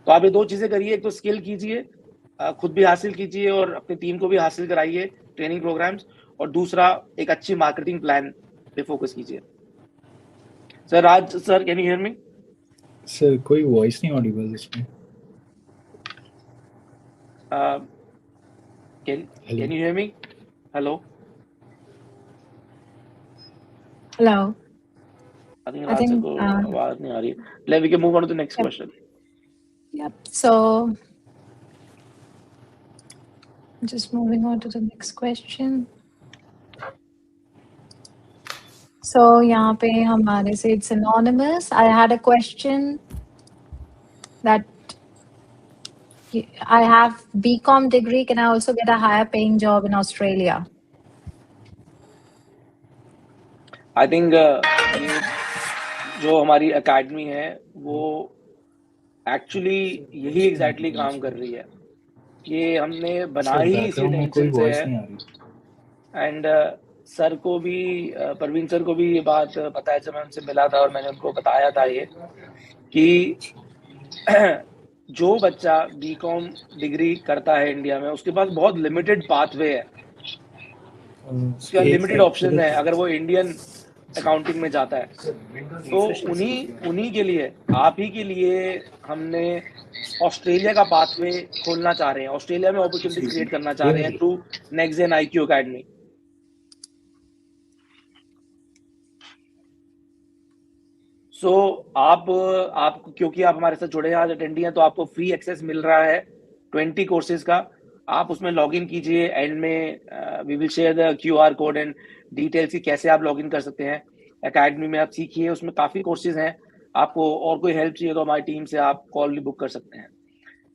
तो आप ये दो चीजें करिए, एक तो स्किल कीजिए, खुद भी हासिल कीजिए और अपनी टीम को भी हासिल कराइए ट्रेनिंग प्रोग्राम्स, और दूसरा एक अच्छी मार्केटिंग प्लान पे फोकस कीजिए। Sir Raj sir, can you hear me? Sir कोई वॉइस नहीं ऑडिबल इसमें। Can you hear me? Hello Hello. I think I Raj sir think, को आवाज नहीं आ रही है। Let we can move on to the next question. Yep. So, just moving on to the next question. So, यहाँ पे हमारे से it's anonymous. I had a question that I have BCom degree. Can I also get a higher paying job in Australia? I think ये जो हमारी academy है वो actually यही एग्जैक्टली काम कर रही है। ये हमने बनाई ही इसी टेंशन से है, एंड सर को भी, परवीन सर को भी ये बात पता है जब मैं उनसे मिला था और मैंने उनको बताया था ये कि जो बच्चा बीकॉम डिग्री करता है इंडिया में उसके पास बहुत लिमिटेड पाथवे है, उसका लिमिटेड ऑप्शन है अगर वो इंडियन अकाउंटिंग में जाता है। तो उन्हीं के लिए, आप ही के लिए हमने ऑस्ट्रेलिया का पाथवे खोलना चाह रहे हैं, ऑस्ट्रेलिया में अपॉर्चुनिटी क्रिएट करना चाह रहे हैं थ्रू नेक्स्ट जेन आईक्यू अकेडमी। सो आप क्योंकि आप हमारे साथ जुड़े हैं, आज अटेंडी हैं, तो आपको फ्री एक्सेस मिल रहा है 20 कोर्सेज का। आप उसमें लॉगिन कीजिए, एंड में we will share the QR code and details की कैसे आप लॉगिन कर सकते हैं एकेडमी में। आप सीखिए, उसमें काफी कोर्सेज हैं। आपको और कोई हेल्प चाहिए तो हमारी टीम से आप कॉल भी बुक कर सकते हैं।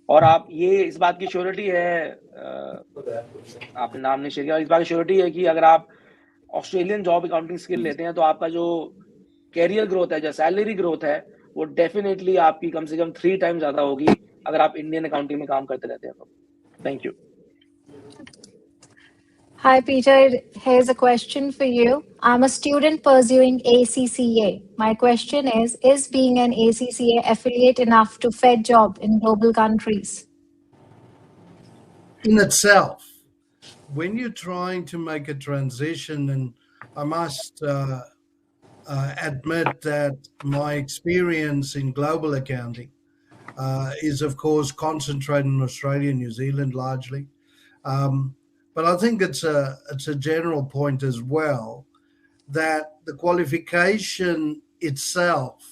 और आप ये इस बात की श्योरिटी है, आपने नाम नहीं शेयर किया, इस बात की श्योरिटी है कि अगर आप ऑस्ट्रेलियन जॉब अकाउंटिंग स्किल लेते हैं तो आपका जो कैरियर ग्रोथ है, जो सैलरी ग्रोथ है, वो डेफिनेटली आपकी कम से कम 3 टाइम ज्यादा होगी अगर आप इंडियन अकाउंटिंग में काम करते रहते हैं तो। Thank you. Hi, Peter. Here's a question for you. I'm a student pursuing ACCA. My question is being an ACCA affiliate enough to fetch job in global countries? In itself, when you're trying to make a transition, and I must admit that my experience in global accounting is, of course, concentrated in Australia and New Zealand largely. But I think it's a general point as well that the qualification itself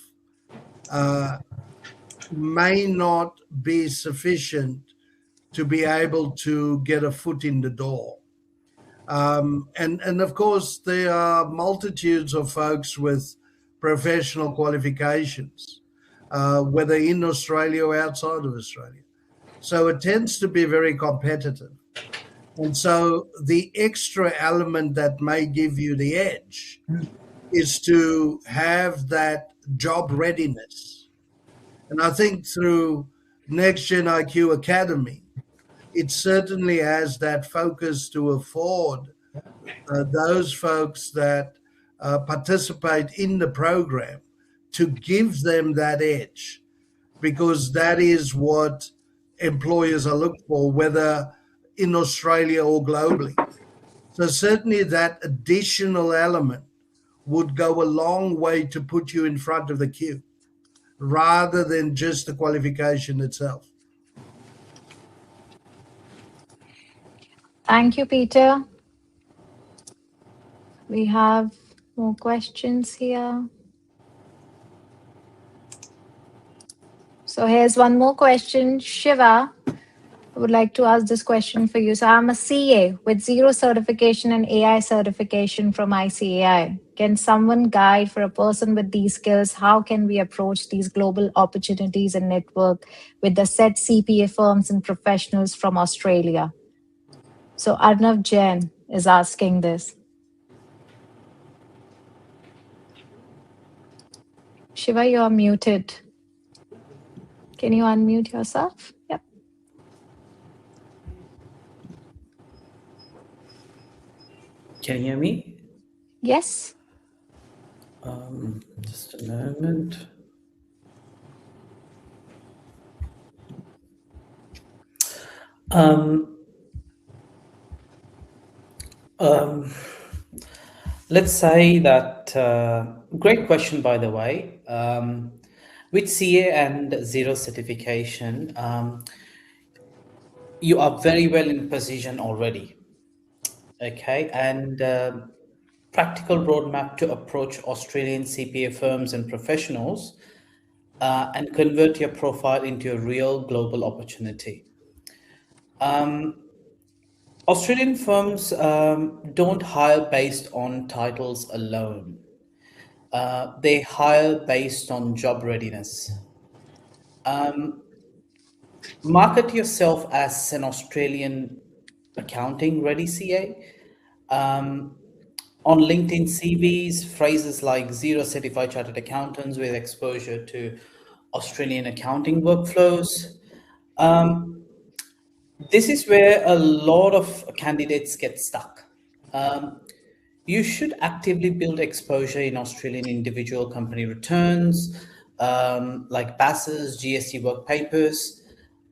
may not be sufficient to be able to get a foot in the door. And of course, there are multitudes of folks with professional qualifications. whether in Australia or outside of Australia. So it tends to be very competitive. And so the extra element that may give you the edge is to have that job readiness. And I think through Next Gen IQ Academy, it certainly has that focus to afford those folks that participate in the program to give them that edge, because that is what employers are looking for, whether in Australia or globally. So certainly that additional element would go a long way to put you in front of the queue, rather than just the qualification itself. Thank you, Peter. We have more questions here. So here's one more question. Shiva, I would like to ask this question for you. So I'm a CA with 0 certification and AI certification from ICAI. Can someone guide for a person with these skills? How can we approach these global opportunities and network with the set CPA firms and professionals from Australia? So Arnav Jain is asking this. Shiva, you are muted. Can you unmute yourself? Yep. Can you hear me? Yes. Just a moment. Let's say that, great question, by the way. With CA and 0 certification, you are very well in position already. Okay, and practical roadmap to approach Australian CPA firms and professionals and convert your profile into a real global opportunity. Australian firms don't hire based on titles alone. They hire based on job readiness. Market yourself as an Australian accounting ready CA. On LinkedIn CVs, phrases like 0 certified chartered accountants with exposure to Australian accounting workflows. This is where a lot of candidates get stuck. You should actively build exposure in Australian individual company returns, like BASs, GST work papers,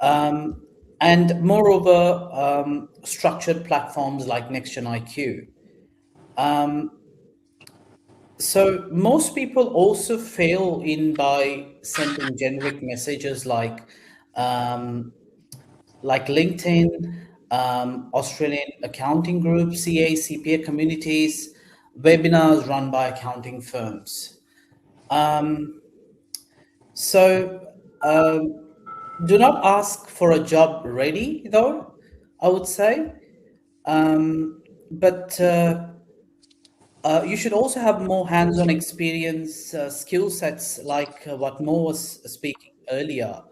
and moreover, structured platforms like NextGen IQ. So most people also fail in by sending generic messages like LinkedIn, Australian accounting group, CA, CPA communities, webinars run by accounting firms. Do not ask for a job ready, though, I would say. You should also have more hands-on experience, skill sets like what Mo was speaking earlier,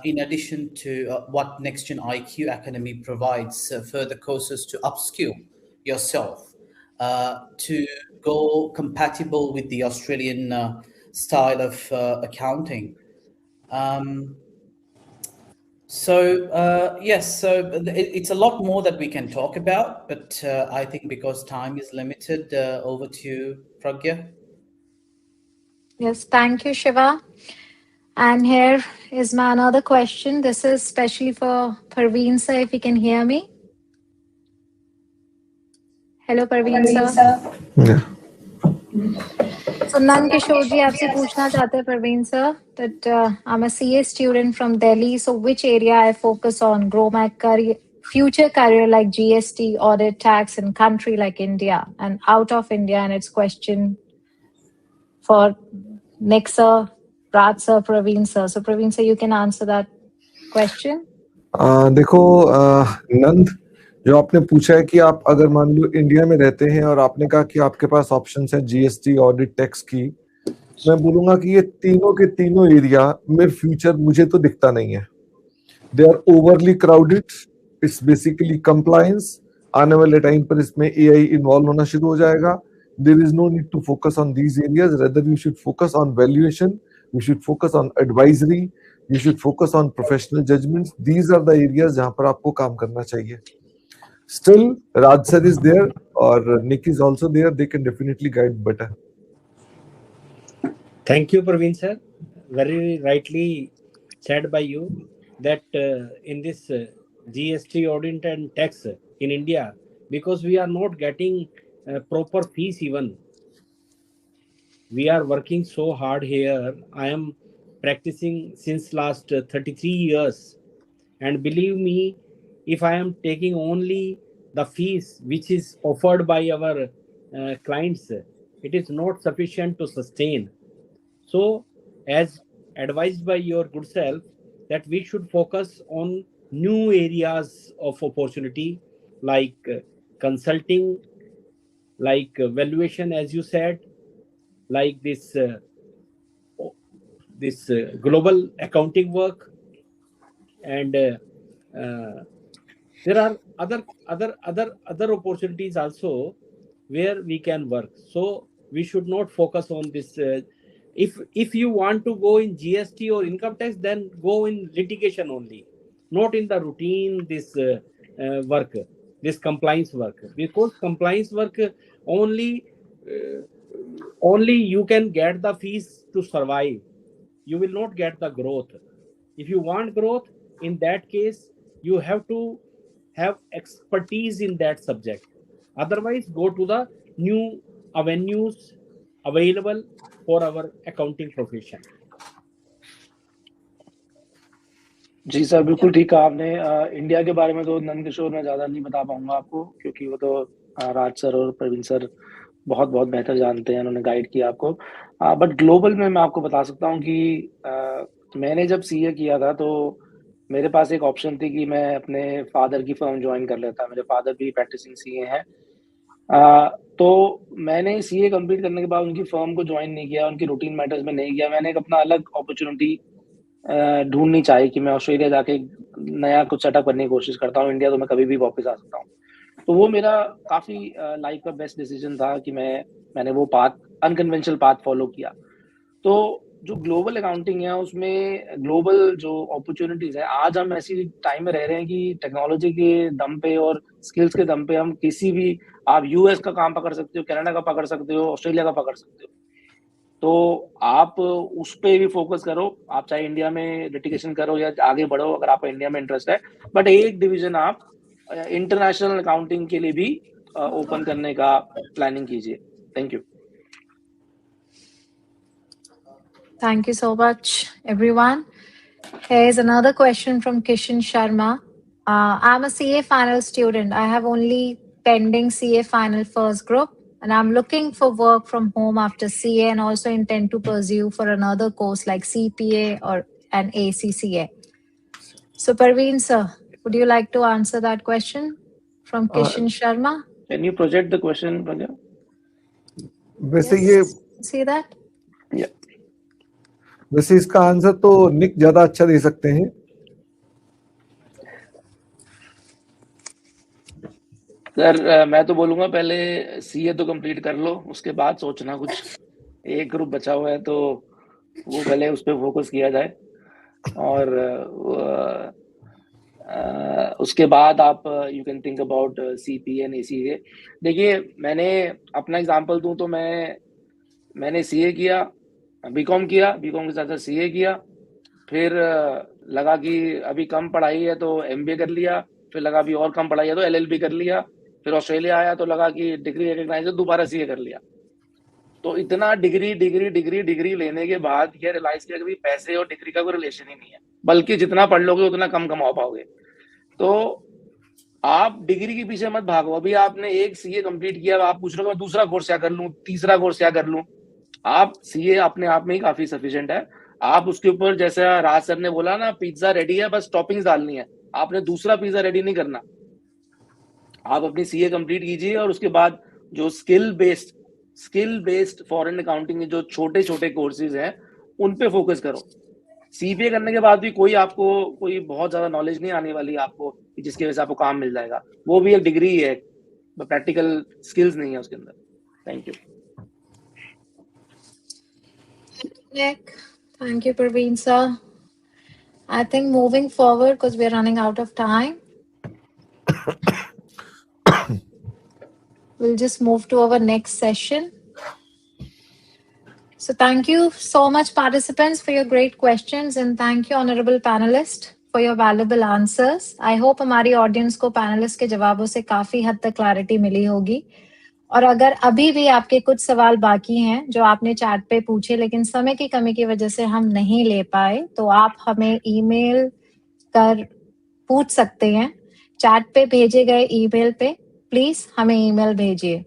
in addition to what NextGen IQ Academy provides, further courses to upskill yourself, to go compatible with the Australian style of accounting. Yes, so it's a lot more that we can talk about, but I think because time is limited, over to you, Pragya. Yes, thank you, Shiva. And here is my another question. This is especially for Parveen sir, if you can hear me. Hello, Parveen sir. Yeah. So Nan Kishore ji आपसे पूछना चाहते हैं Parveen sir that I'm a CA student from Delhi. So which area I focus on? Grow my career, future career like GST, audit, tax, and country like India and out of India. And it's question for Nick sir, Raj sir, Praveen sir. So Praveen sir, you can answer that question. देखो नंद, जो आपने पूछा है कि आप अगर मान लो India में रहते हैं और आपने कहा कि आपके पास ऑप्शंस है जीएसटी, ऑडिट, टैक्स की, मैं बोलूंगा कि ये तीनों के तीनों एरिया में फ्यूचर मुझे तो दिखता नहीं है. They are overly crowded. It's basically compliance. आने वाले टाइम पर इसमें एआई इन्वॉल्व होना शुरू हो जाएगा. There is no need to focus on these areas. Rather, you should focus on valuation. You should focus on advisory. You should focus on professional judgments. These are the areas जहाँ पर आपको काम करना चाहिए. Still, Raj sir is there or Nick is also there. They can definitely guide better. Thank you, Praveen sir. Very rightly said by you that in this GST audit and tax in India, because we are not getting proper fees even. We are working so hard here. I am practicing since last 33 years. And believe me, if I am taking only the fees which is offered by our clients, it is not sufficient to sustain. So, as advised by your good self, that we should focus on new areas of opportunity like consulting, like valuation, as you said, like this global accounting work, and there are other opportunities also where we can work. So we should not focus on this. If you want to go in GST or income tax, then go in litigation only, not in the routine this work, this compliance work, because compliance work only you can get the fees to survive. You will not get the growth. If you want growth, in that case you have to have expertise in that subject. Otherwise, go to the new avenues available for our accounting profession. जी sir, बिल्कुल ठीक कहा आपने. India के बारे में तो नंद किशोर मैं ज़्यादा नहीं बता पाऊंगा आपको, क्योंकि वो तो राज सर और प्रवीण सर बहुत बेहतर जानते हैं, उन्होंने गाइड किया आपको. बट ग्लोबल में मैं आपको बता सकता हूँ कि मैंने जब सीए किया था तो मेरे पास एक ऑप्शन थी कि मैं अपने फादर की फर्म ज्वाइन कर लेता. मेरे फादर भी प्रैक्टिसिंग सीए हैं. तो मैंने सीए कंप्लीट करने के बाद उनकी फर्म को ज्वाइन नहीं किया, उनकी रूटीन मैटर्स में नहीं किया. मैंने एक अपना अलग अपॉर्चुनिटी ढूंढनी चाहिए कि मैं ऑस्ट्रेलिया जाके नया कुछ सेटअप करने की कोशिश करता हूँ. इंडिया तो मैं कभी भी वापस आ सकता हूँ. तो वो मेरा काफी लाइफ का बेस्ट डिसीजन था कि मैंने वो अनकन्वेंशनल पाथ फॉलो किया. तो जो ग्लोबल अकाउंटिंग है उसमें ग्लोबल जो अपॉर्चुनिटीज है, आज हम ऐसी टाइम में रह रहे हैं कि टेक्नोलॉजी के दम पे और स्किल्स के दम पे हम किसी भी, आप यूएस का काम पकड़ सकते हो, कनाडा का पकड़ सकते हो, ऑस्ट्रेलिया का पकड़ सकते हो. तो आप उस पे भी फोकस करो. आप चाहे इंडिया में लिटिगेशन करो या आगे बढ़ो अगर आपका इंडिया में इंटरेस्ट है. बट एक डिवीजन आप इंटरनेशनल अकाउंटिंग के लिए भी ओपन करने का प्लानिंग कीजिए. Thank you. Thank you so much, everyone. Here's another question from Kishan Sharma. I'm a CA final student. I have only pending CA final first group, and I'm looking for work from home after CA, and also intend to pursue for another course like CPA or an ACCA. So, Parveen sir, would you like to answer that question from Kishan Sharma? Can you project the question, Pragya? वैसे Yes. See that? Yeah. वैसे इसका answer तो निक ज्यादा अच्छा दे सकते हैं. Sir मैं तो बोलूंगा पहले सीए तो कंप्लीट कर लो, उसके बाद सोचना. कुछ एक ग्रुप बचा हुआ है तो वो पहले उस पर फोकस किया जाए, और उसके बाद आप you can think about CPA and ACA. देखिए, मैंने अपना एग्जांपल दूं तो मैंने सीए किया, बीकॉम किया, बीकॉम के साथ साथ सीए किया. फिर लगा कि अभी कम पढ़ाई है तो एमबीए कर लिया. फिर लगा अभी और कम पढ़ाई है तो एलएलबी कर लिया. फिर ऑस्ट्रेलिया आया तो लगा कि डिग्री रिकग्नाइज है, दोबारा सीए कर लिया. तो इतना डिग्री लेने के बाद ये रियलाइज किया कि पैसे और डिग्री का कोई रिलेशन ही नहीं है, बल्कि जितना पढ़ लोगे उतना कम कमा पाओगे. तो आप डिग्री के पीछे मत भागो. अभी आपने एक सीए कंप्लीट किया, आप पूछ रहे हो दूसरा कोर्स क्या कर लूं, तीसरा कोर्स क्या कर लूं. आप सीए अपने आप में ही काफी सफिशिएंट है. आप उसके ऊपर, जैसा राज सर ने बोला ना, पिज्जा रेडी है, बस टॉपिंग्स डालनी है. आपने दूसरा पिज्जा रेडी नहीं करना. आप अपनी सीए कंप्लीट कीजिए और उसके बाद जो skill based skill based foreign accounting के जो छोटे छोटे कोर्सेज हैं उन पे फोकस करो। सीपीए करने के बाद भी आपको कोई बहुत ज्यादा नॉलेज नहीं आने वाली आपको, जिसकी वजह से आपको काम मिल जाएगा। वो भी एक डिग्री है, प्रैक्टिकल स्किल्स नहीं है उसके अंदर। Thank you. Nick. Thank you, Praveen sir. I think moving forward, because we're running out of time, we'll just move to our next session. So thank you so much, participants, for your great questions, and thank you, honorable panelists, for your valuable answers. I hope हमारी audience को panelists के जवाबों से काफी हद तक clarity मिली होगी। और अगर अभी भी आपके कुछ सवाल बाकी हैं जो आपने चैट पे पूछे लेकिन समय की कमी की वजह से हम नहीं ले पाए, तो आप हमें ईमेल कर पूछ सकते हैं। चैट पे भेजे गए ईमेल पे प्लीज हमें ईमेल भेजिए।